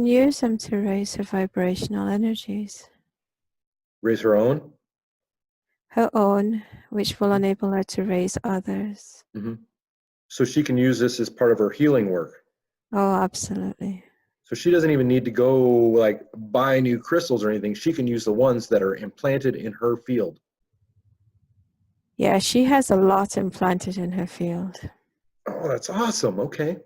S2: use them to raise her vibrational energies.
S1: Raise her own?
S2: Her own, which will enable her to raise others.
S1: Mm-hmm. So she can use this as part of her healing work.
S2: Oh, absolutely.
S1: So she doesn't even need to go like buy new crystals or anything. She can use the ones that are implanted in her field.
S2: Yeah, she has a lot implanted in her field.
S1: Oh, that's awesome. Okay.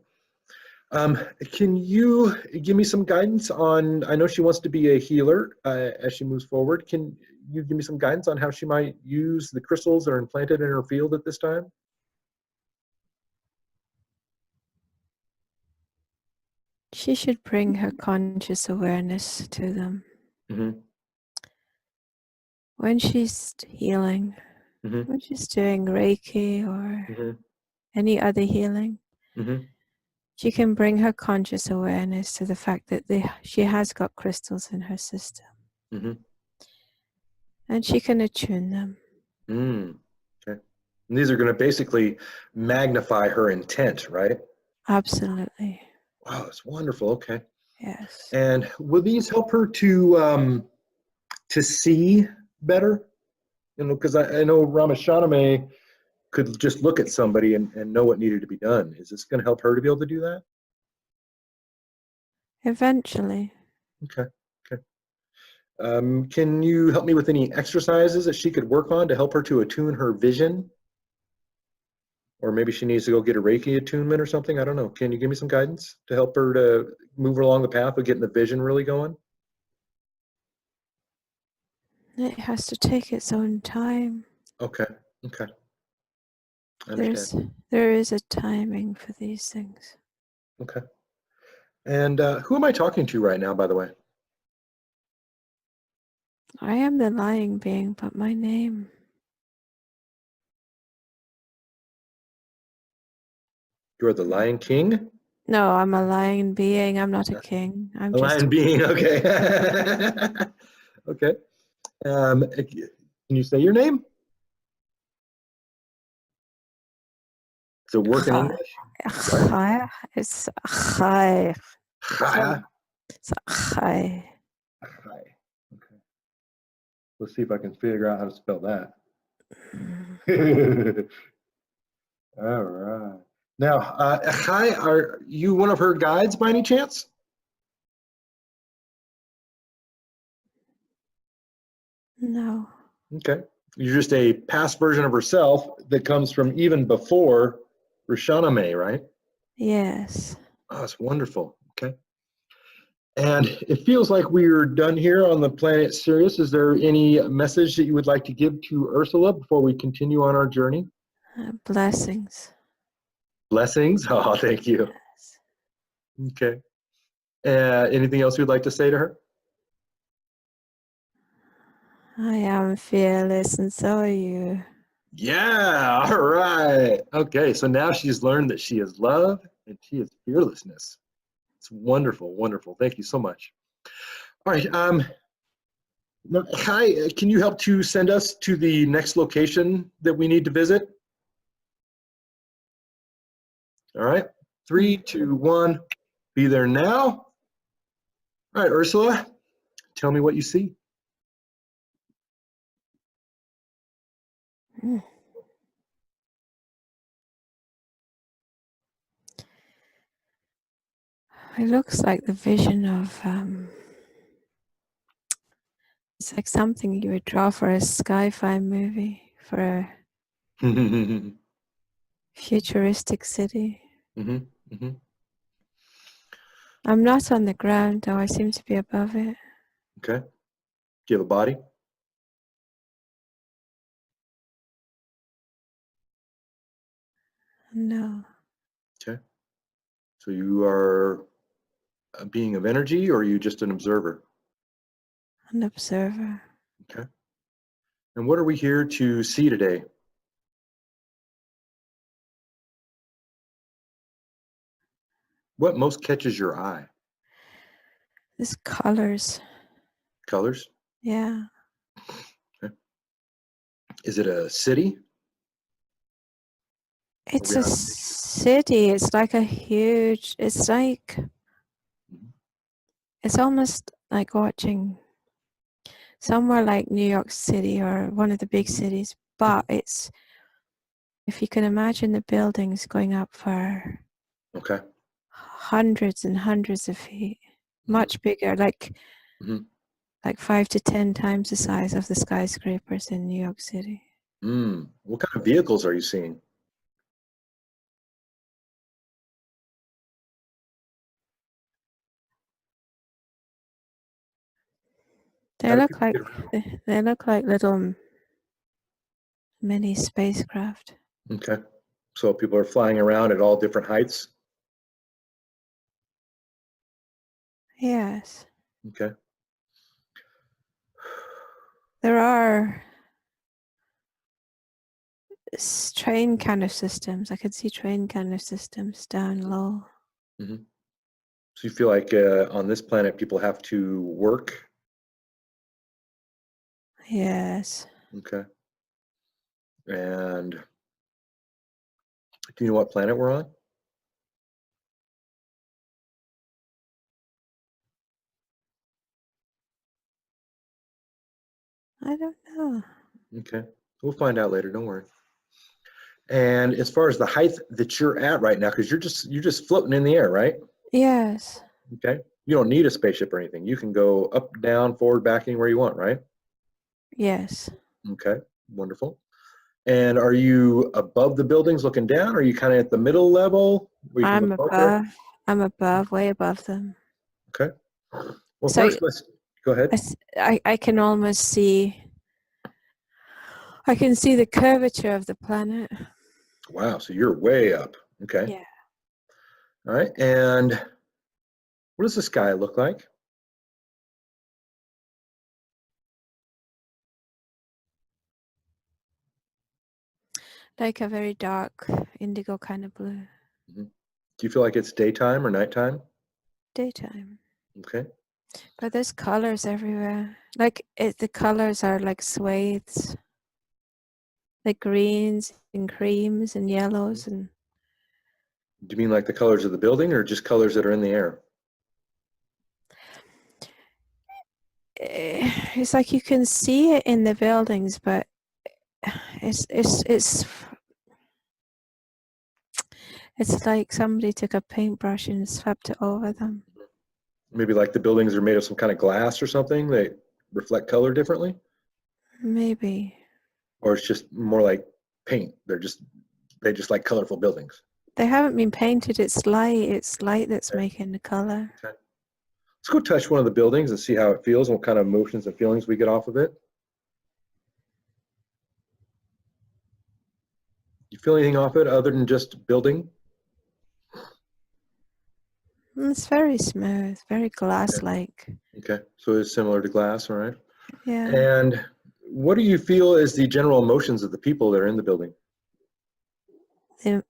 S1: Can you give me some guidance on, I know she wants to be a healer as she moves forward. Can you give me some guidance on how she might use the crystals that are implanted in her field at this time?
S2: She should bring her conscious awareness to them.
S1: Mm-hmm.
S2: When she's healing,
S1: Mm-hmm.
S2: when she's doing Reiki or
S1: Mm-hmm.
S2: any other healing,
S1: Mm-hmm.
S2: she can bring her conscious awareness to the fact that she has got crystals in her system.
S1: Mm-hmm.
S2: And she can attune them.
S1: Okay. And these are going to basically magnify her intent, right?
S2: Absolutely.
S1: Wow, that's wonderful. Okay.
S2: Yes.
S1: And will these help her to see better? You know, because I know Ramashaname could just look at somebody and know what needed to be done. Is this going to help her to be able to do that?
S2: Eventually.
S1: Okay. Okay. Can you help me with any exercises that she could work on to help her to attune her vision? Or maybe she needs to go get a Reiki attunement or something. I don't know. Can you give me some guidance to help her to move along the path of getting the vision really going?
S2: It has to take its own time.
S1: Okay. Okay. I understand.
S2: There is a timing for these things.
S1: Okay. And who am I talking to right now, by the way?
S2: I am the lying being, but my name.
S1: You're the Lion King?
S2: No, I'm a lying being. I'm not a king. I'm
S1: The
S2: just
S1: Lion Being, okay. Okay. Can you say your name? Does it work in English?
S2: Chai. It's Chai.
S1: Chaya?
S2: It's Chai.
S1: Chai. Okay. Let's see if I can figure out how to spell that. All right. Now, Chai, are you one of her guides by any chance?
S2: No.
S1: Okay. You're just a past version of herself that comes from even before Rishaname, right?
S2: Yes.
S1: Oh, that's wonderful. Okay. And it feels like we're done here on the planet Sirius. Is there any message that you would like to give to Ursula before we continue on our journey?
S2: Blessings.
S1: Blessings. Oh, thank you.
S2: Yes.
S1: Okay. Anything else you'd like to say to her?
S2: I am fearless, and so are you.
S1: Yeah. All right. Okay. So now she's learned that she is love and she is fearlessness. It's wonderful. Wonderful. Thank you so much. All right. Now, Hi, can you help to send us to the next location that we need to visit? All right. 3, 2, 1. Be there now. All right, Ursula, tell me what you see.
S2: Mm. It looks like the vision of it's like something you would draw for a sci-fi movie, for a
S1: Mm-hmm.
S2: futuristic city.
S1: Mm-hmm.
S2: I'm not on the ground, though. I seem to be above it.
S1: Okay. Do you have a body?
S2: No,
S1: Okay. So you are a being of energy, or are you just an observer?
S2: an observer.
S1: Okay. And what are we here to see today? What most catches your eye?
S2: There's colors.
S1: Colors?
S2: Yeah.
S1: Okay. Is it a city?
S2: It's a city. It's like a huge, it's like,
S1: Mhm.
S2: it's almost like watching somewhere like New York City or one of the big cities, but it's, if you can imagine the buildings going up for
S1: Okay.
S2: hundreds and hundreds of feet, much bigger, like
S1: Mhm.
S2: like 5 to 10 times the size of the skyscrapers in New York City.
S1: What kind of vehicles are you seeing?
S2: They
S1: How do
S2: look
S1: people
S2: like
S1: get around?
S2: they look like little mini spacecraft.
S1: Okay. So people are flying around at all different heights?
S2: Yes.
S1: Okay.
S2: There are train kind of systems. I could see train kind of systems down low.
S1: hmm So you feel like on this planet people have to work?
S2: Yes.
S1: Okay. And do you know what planet we're on?
S2: I don't know.
S1: Okay. We'll find out later, don't worry. And as far as the height that you're at right now, because you're just floating in the air, right?
S2: Yes.
S1: Okay. You don't need a spaceship or anything. You can go up, down, forward, back, anywhere you want, right?
S2: Yes.
S1: Okay. Wonderful. And are you above the buildings looking down? Or are you kind of at the middle level where you can
S2: I'm
S1: look over?
S2: above. I'm above, way above them.
S1: Okay. Well,
S2: So
S1: first, let's go ahead.
S2: I can almost see. I can see the curvature of the planet.
S1: Wow. So you're way up. Okay.
S2: Yeah.
S1: All right. And what does the sky look like?
S2: Like a very dark indigo kind of blue.
S1: Mhm. Do you feel like it's daytime or nighttime?
S2: Daytime.
S1: Okay.
S2: But there's colors everywhere. Like the colors are like swathes, like greens and creams and yellows, and
S1: Do you mean like the colors of the building or just colors that are in the air?
S2: it's like you can see it in the buildings, but it's it's like somebody took a paintbrush and swept it over them.
S1: Maybe like the buildings are made of some kind of glass or something. They reflect color differently,
S2: Maybe
S1: or it's just more like paint. They just like colorful buildings.
S2: they haven't been painted. It's light. It's light that's
S1: Okay.
S2: making the color.
S1: Okay. Let's go touch one of the buildings and see how it feels and what kind of emotions and feelings we get off of it. You feel anything off it other than just building?
S2: It's very smooth, very
S1: Okay.
S2: glass-like.
S1: Okay. So it's similar to glass, all right.
S2: Yeah.
S1: And what do you feel is the general emotions of the people that are in the building?
S2: The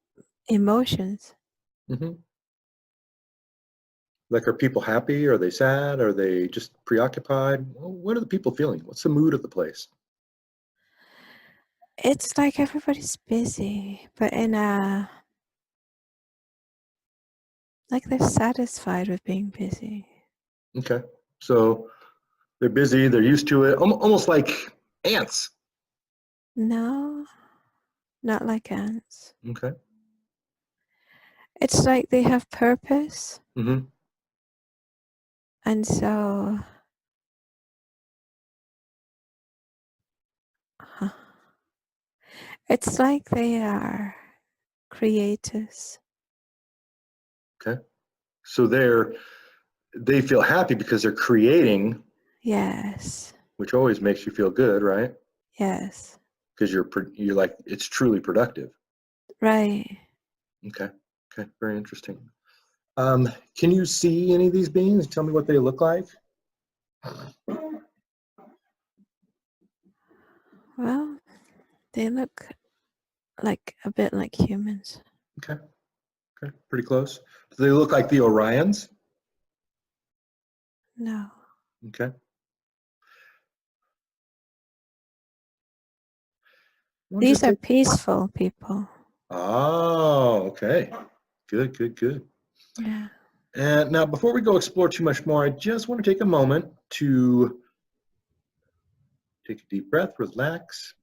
S2: emotions.
S1: hmm Like, are people happy? Are they sad? Are they just preoccupied? What are the people feeling? What's the mood of the place?
S2: It's like everybody's busy, but in a like they're satisfied with being busy.
S1: Okay. So they're busy, they're used to it, almost like ants.
S2: No, not like ants.
S1: Okay.
S2: It's like they have purpose,
S1: hmm
S2: and so huh, it's like they are creators.
S1: Okay. So they feel happy because they're creating,
S2: Yes,
S1: which always makes you feel good, right?
S2: yes,
S1: Because you're like it's truly productive.
S2: right.
S1: Okay. Okay. Very interesting. Can you see any of these beings? Tell me what they look like.
S2: Well, they look like a bit like humans.
S1: Okay. Okay. Pretty close. Do they look like the Orions?
S2: No,
S1: Okay. We'll
S2: these
S1: just
S2: are
S1: take.
S2: peaceful people.
S1: Oh, okay. Good, good, good.
S2: Yeah.
S1: And now, before we go explore too much more, I just want to take a moment to Take a deep breath, relax.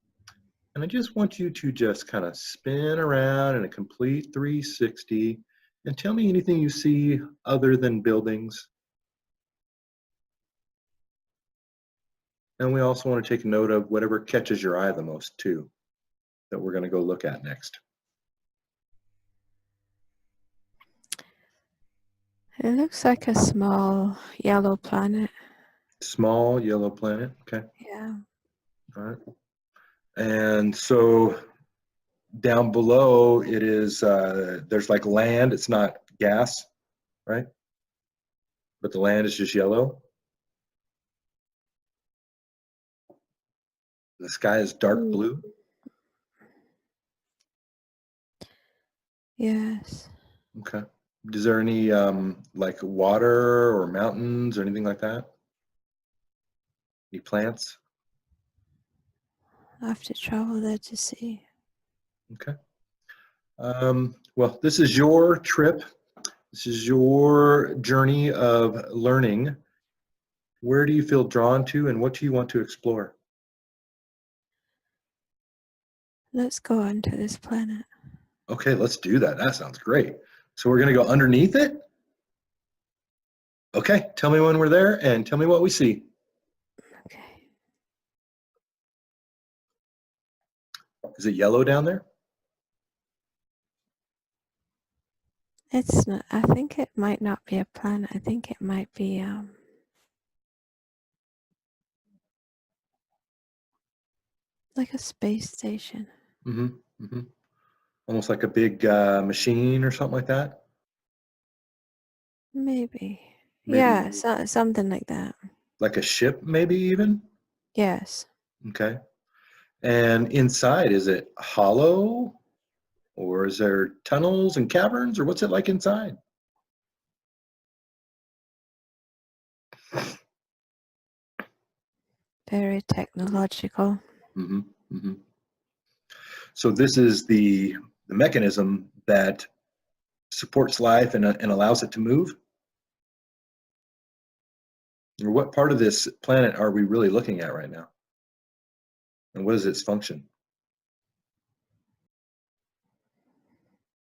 S1: And I just want you to just kind of spin around in a complete 360 and tell me anything you see other than buildings. And we also want to take note of whatever catches your eye the most too, that we're going to go look at next.
S2: It looks like a small yellow planet.
S1: Small yellow planet, okay.
S2: Yeah.
S1: All right. And so down below it is, there's like land, it's not gas, right? But the land is just yellow. The sky is dark blue.
S2: Yes.
S1: Okay. Is there any like water or mountains or anything like that? Any plants?
S2: I have to travel there to see.
S1: Okay. Well, this is your trip. This is your journey of learning. Where do you feel drawn to and what do you want to explore?
S2: Let's go onto this planet.
S1: Okay, let's do that. That sounds great. So we're going to go underneath it? Okay, tell me when we're there and tell me what we see.
S2: Okay.
S1: Is it yellow down there?
S2: It's not, I think it might not be a planet. I think it might be like a space station.
S1: Mm-hmm. Mm-hmm. Almost like a big machine or something like that?
S2: Maybe.
S1: Maybe
S2: Yeah, something like that.
S1: like a ship, maybe even?
S2: Yes.
S1: Okay. And inside, is it hollow or is there tunnels and caverns or what's it like inside?
S2: Very technological.
S1: Mm-hmm. Mm-hmm. So this is the mechanism that supports life and allows it to move? Or what part of this planet are we really looking at right now? And what is its function?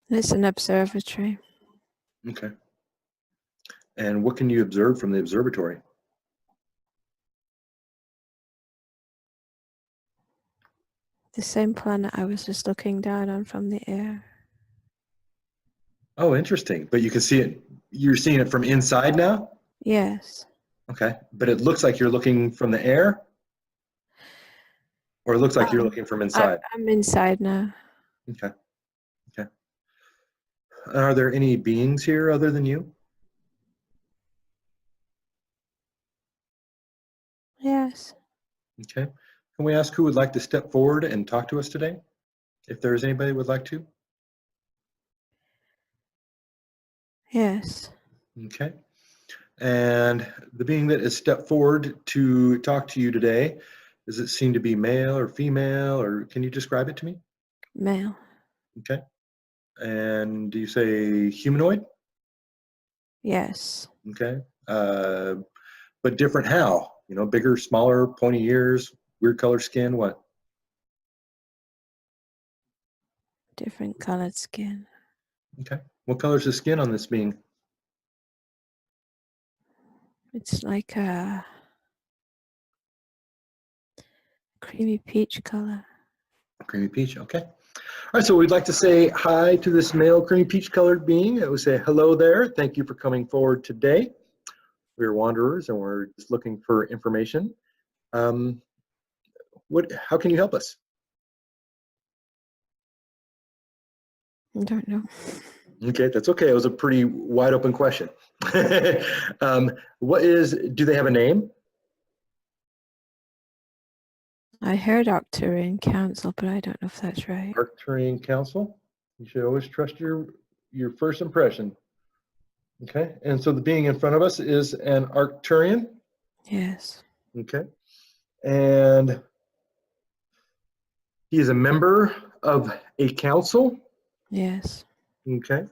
S2: It's an observatory.
S1: Okay. And what can you observe from the observatory?
S2: The same planet I was just looking down on from the air.
S1: Oh, interesting. But you can see it, you're seeing it from inside now?
S2: Yes.
S1: Okay. But it looks like you're looking from the air? Or it looks like you're looking from inside?
S2: I'm inside now.
S1: Okay. Okay. Are there any beings here other than you?
S2: Yes.
S1: Okay. Can we ask who would like to step forward and talk to us today? If there is anybody who would like to?
S2: Yes.
S1: Okay. And the being that has stepped forward to talk to you today, does it seem to be male or female, or can you describe it to me?
S2: Male.
S1: Okay. And do you say humanoid?
S2: Yes.
S1: Okay. But different how? You know, bigger, smaller, pointy ears, weird color skin, what?
S2: Different colored skin.
S1: Okay. What color is the skin on this being?
S2: It's like a creamy peach color.
S1: Creamy peach, okay. All right, so we'd like to say hi to this male creamy peach colored being. It would say hello there. Thank you for coming forward today. We're wanderers and we're just looking for information. How can you help us?
S2: I don't know.
S1: Okay, that's okay. It was a pretty wide open question. Do they have a name?
S2: I heard Arcturian counsel, but I don't know if that's right.
S1: Arcturian counsel. You should always trust your first impression. Okay, and so the being in front of us is an Arcturian.
S2: Yes.
S1: Okay, and he is a member of a council.
S2: Yes.
S1: Okay,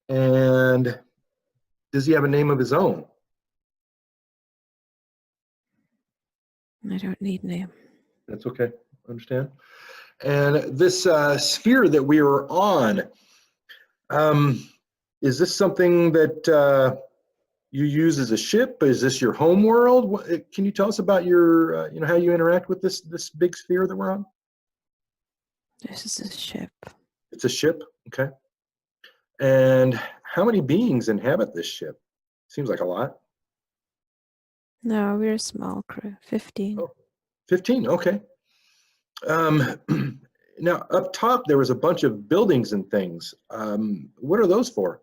S1: and does he have a name of his own?
S2: I don't need name.
S1: That's okay. Understand. And this sphere that we are on, is this something that you use as a ship? Is this your home world? Can you tell us about your, how you interact with this big sphere that we're on?
S2: This is a ship.
S1: It's a ship, okay. And how many beings inhabit this ship? Seems like a lot.
S2: No, we're a small crew. 15.
S1: Oh, 15, okay. Now, up top, there was a bunch of buildings and things. What are those for?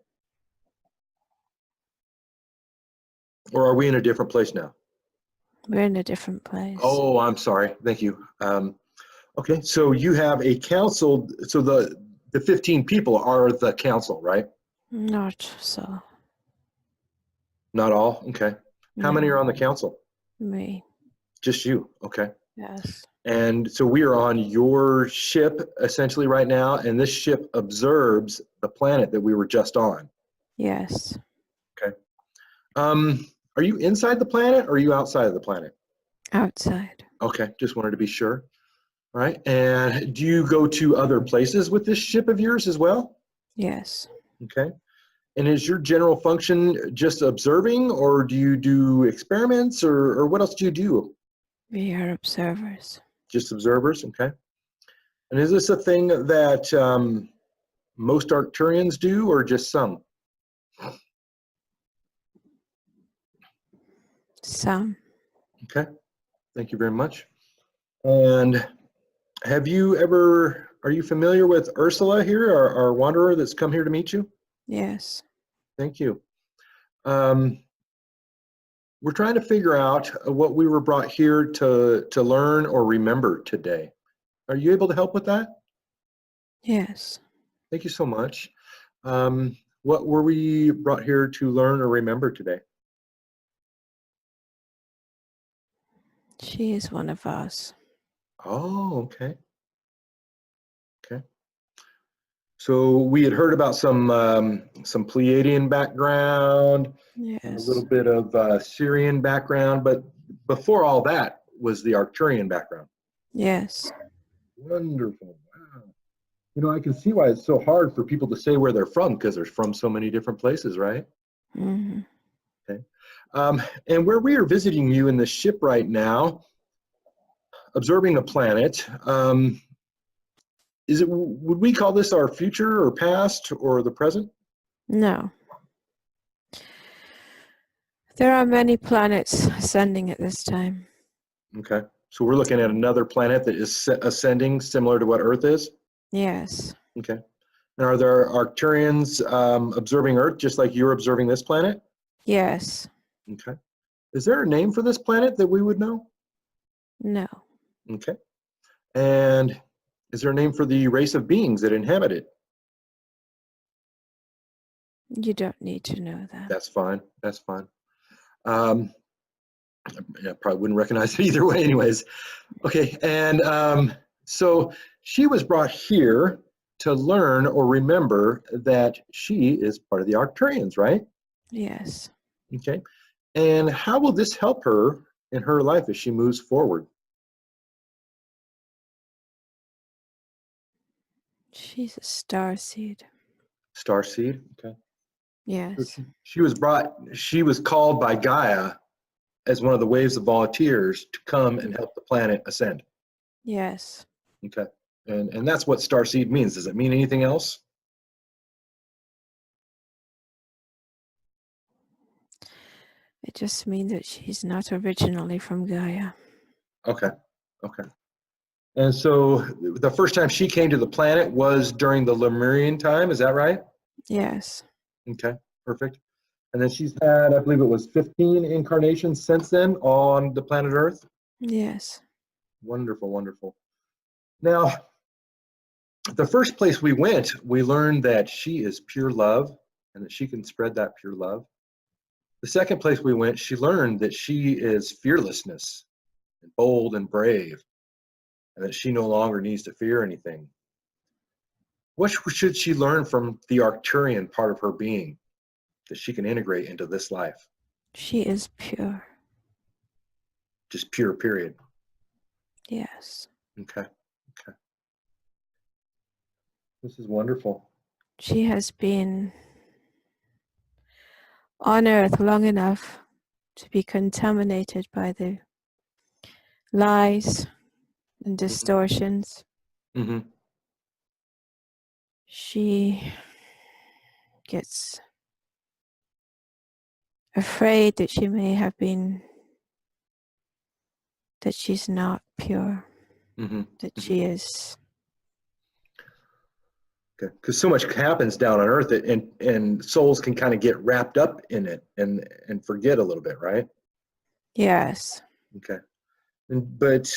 S1: Or are we in a different place now?
S2: We're in a different place.
S1: Oh, I'm sorry. Thank you. Okay, so you have a council. So the 15 people are the council, right?
S2: Not so.
S1: Not all? Okay. How many
S2: No.
S1: are on the council?
S2: Me.
S1: Just you. Okay.
S2: Yes.
S1: And so we are on your ship essentially right now, and this ship observes the planet that we were just on.
S2: Yes.
S1: Okay. Are you inside the planet or are you outside of the planet?
S2: Outside.
S1: Okay, just wanted to be sure. All right. And do you go to other places with this ship of yours as well?
S2: Yes.
S1: Okay. And is your general function just observing, or do you do experiments, or what else do you do?
S2: We are observers.
S1: Just observers, okay. And is this a thing that most Arcturians do, or just some?
S2: Some.
S1: Okay, thank you very much. And are you familiar with Ursula here, our wanderer that's come here to meet you?
S2: Yes.
S1: Thank you. We're trying to figure out what we were brought here to learn or remember today. Are you able to help with that?
S2: Yes.
S1: Thank you so much. What were we brought here to learn or remember today?
S2: She is one of us.
S1: Oh, okay. Okay. So we had heard about some Pleiadian background and a little
S2: Yes.
S1: bit of Syrian background, but before all that was the Arcturian background.
S2: Yes.
S1: Wonderful. Wow. I can see why it's so hard for people to say where they're from, because they're from so many different places, right?
S2: Mm-hmm.
S1: Okay. And where we are visiting you in the ship right now, observing the planet, would we call this our future or past or the present?
S2: No. There are many planets ascending at this time.
S1: Okay. So we're looking at another planet that is ascending, similar to what Earth is?
S2: Yes.
S1: Okay. And are there Arcturians observing Earth just like you're observing this planet?
S2: Yes.
S1: Okay. Is there a name for this planet that we would know?
S2: No.
S1: Okay. And is there a name for the race of beings that inhabit it?
S2: You don't need to know that.
S1: That's fine. That's fine. Yeah, probably wouldn't recognize it either way anyways. Okay. And so she was brought here to learn or remember that she is part of the Arcturians, right?
S2: Yes.
S1: Okay. And how will this help her in her life as she moves forward?
S2: She's a starseed.
S1: Starseed. Okay. So
S2: Yes.
S1: she was called by Gaia as one of the waves of volunteers to come and help the planet ascend.
S2: Yes.
S1: Okay. And that's what starseed means. Does it mean anything else?
S2: It just means that she's not originally from Gaia.
S1: Okay. Okay. And so the first time she came to the planet was during the Lemurian time, is that right?
S2: Yes.
S1: Okay, perfect. And then she's had, I believe it was 15 incarnations since then on the planet Earth.
S2: Yes.
S1: Wonderful, wonderful. Now, the first place we went, we learned that she is pure love and that she can spread that pure love. The second place we went, she learned that she is fearlessness and bold and brave, and that she no longer needs to fear anything. What should she learn from the Arcturian part of her being that she can integrate into this life?
S2: She is pure.
S1: Just pure, period.
S2: Yes.
S1: Okay. Okay. This is wonderful.
S2: She has been on Earth long enough to be contaminated by the lies and distortions.
S1: Mm-hmm.
S2: She gets afraid that she may have been, that she's not pure,
S1: Mm-hmm.
S2: that
S1: Mm-hmm.
S2: she is.
S1: Okay. Because so much happens down on Earth, and souls can kind of get wrapped up in it and forget a little bit, right?
S2: Yes.
S1: Okay. But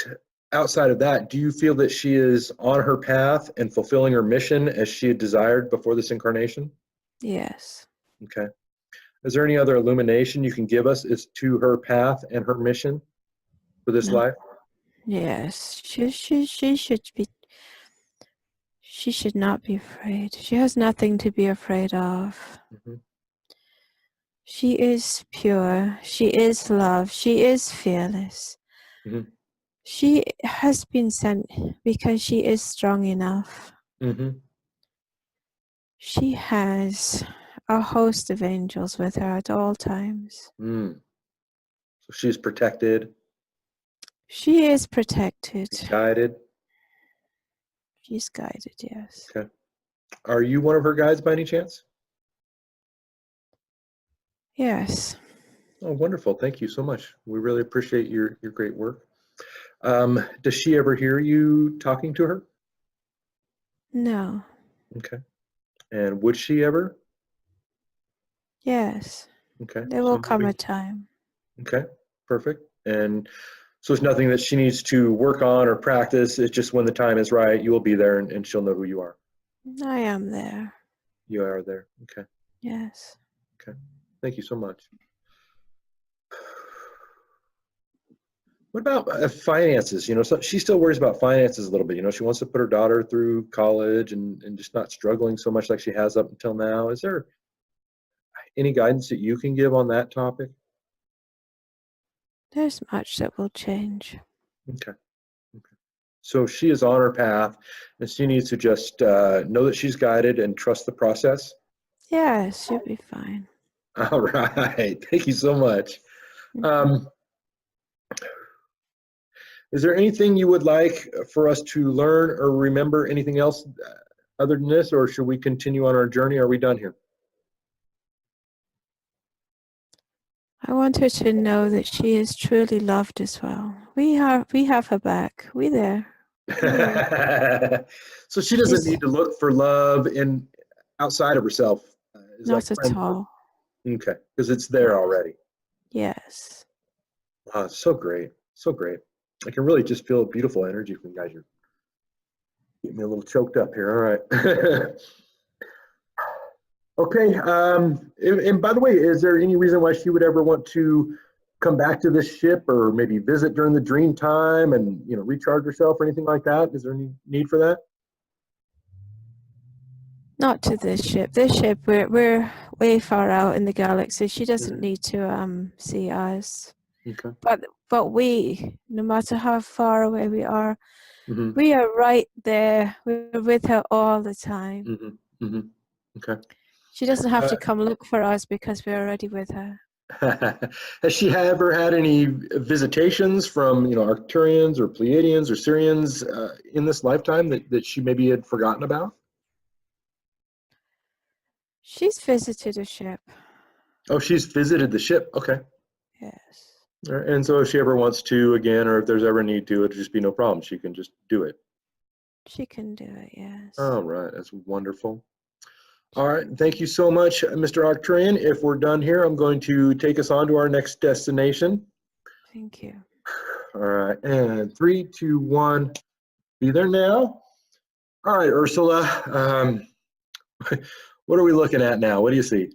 S1: outside of that, do you feel that she is on her path and fulfilling her mission as she had desired before this incarnation?
S2: Yes.
S1: Okay. Is there any other illumination you can give us as to her path and her mission for this
S2: No.
S1: life?
S2: Yes. She should be. She should not be afraid. She has nothing to be afraid of.
S1: Mm-hmm.
S2: She is pure. She is love. She is fearless.
S1: Mm-hmm.
S2: She has been sent because she is strong enough.
S1: Mm-hmm.
S2: She has a host of angels with her at all times.
S1: Mm. So she's protected,
S2: She is protected.
S1: guided.
S2: She's guided, yes.
S1: Okay. Are you one of her guides by any chance?
S2: Yes.
S1: Oh, wonderful. Thank you so much. We really appreciate your great work. Does she ever hear you talking to her?
S2: No.
S1: Okay. And would she ever?
S2: Yes.
S1: Okay.
S2: There
S1: So
S2: will come
S1: moving.
S2: a time.
S1: Okay. Perfect. And so it's nothing that she needs to work on or practice. It's just when the time is right, you will be there and she'll know who you are.
S2: I am there.
S1: You are there. Okay.
S2: Yes.
S1: Okay. Thank you so much. What about finances? So she still worries about finances a little bit. She wants to put her daughter through college and just not struggling so much like she has up until now. Is there any guidance that you can give on that topic?
S2: There's much that will change.
S1: Okay. Okay. So she is on her path, and she needs to just know that she's guided and trust the process.
S2: Yes, you'll be fine.
S1: All right. Thank you so much. Um, is there anything you would like for us to learn or remember? Anything else other than this, or should we continue on our journey? Are we done here?
S2: I want her to know that she is truly loved as well. We have her back. We there.
S1: So she doesn't
S2: She's
S1: need to look for love in outside of herself. It's like
S2: not at
S1: friends.
S2: all.
S1: Okay, because it's there already.
S2: Yes.
S1: Oh, so great, so great. I can really just feel a beautiful energy from you guys. You're getting me a little choked up here. All right. Okay. And by the way, is there any reason why she would ever want to come back to this ship, or maybe visit during the dream time and recharge herself or anything like that? Is there any need for that?
S2: Not to this ship. This ship, we're way far out in the galaxy. She doesn't
S1: Mhm.
S2: need to see us.
S1: Okay.
S2: But we, no matter how far away we are,
S1: Mm-hmm.
S2: we are right there. We're with her all the time.
S1: Mm-hmm. Mm-hmm. Okay.
S2: She doesn't have to come look for us because we're already with her.
S1: Has she ever had any visitations from Arcturians or Pleiadians or Sirians in this lifetime that she maybe had forgotten about?
S2: She's visited a ship.
S1: Oh, she's visited the ship. Okay.
S2: Yes.
S1: All right. And so if she ever wants to again, or if there's ever need to, it'll just be no problem. She can just do it.
S2: She can do it, yes.
S1: All right. That's wonderful. All right. Thank you so much, Mr. Arcturian. If we're done here, I'm going to take us on to our next destination.
S2: Thank you.
S1: All right. And 3, 2, 1. Be there now. All right, Ursula. What are we looking at now? What do you see?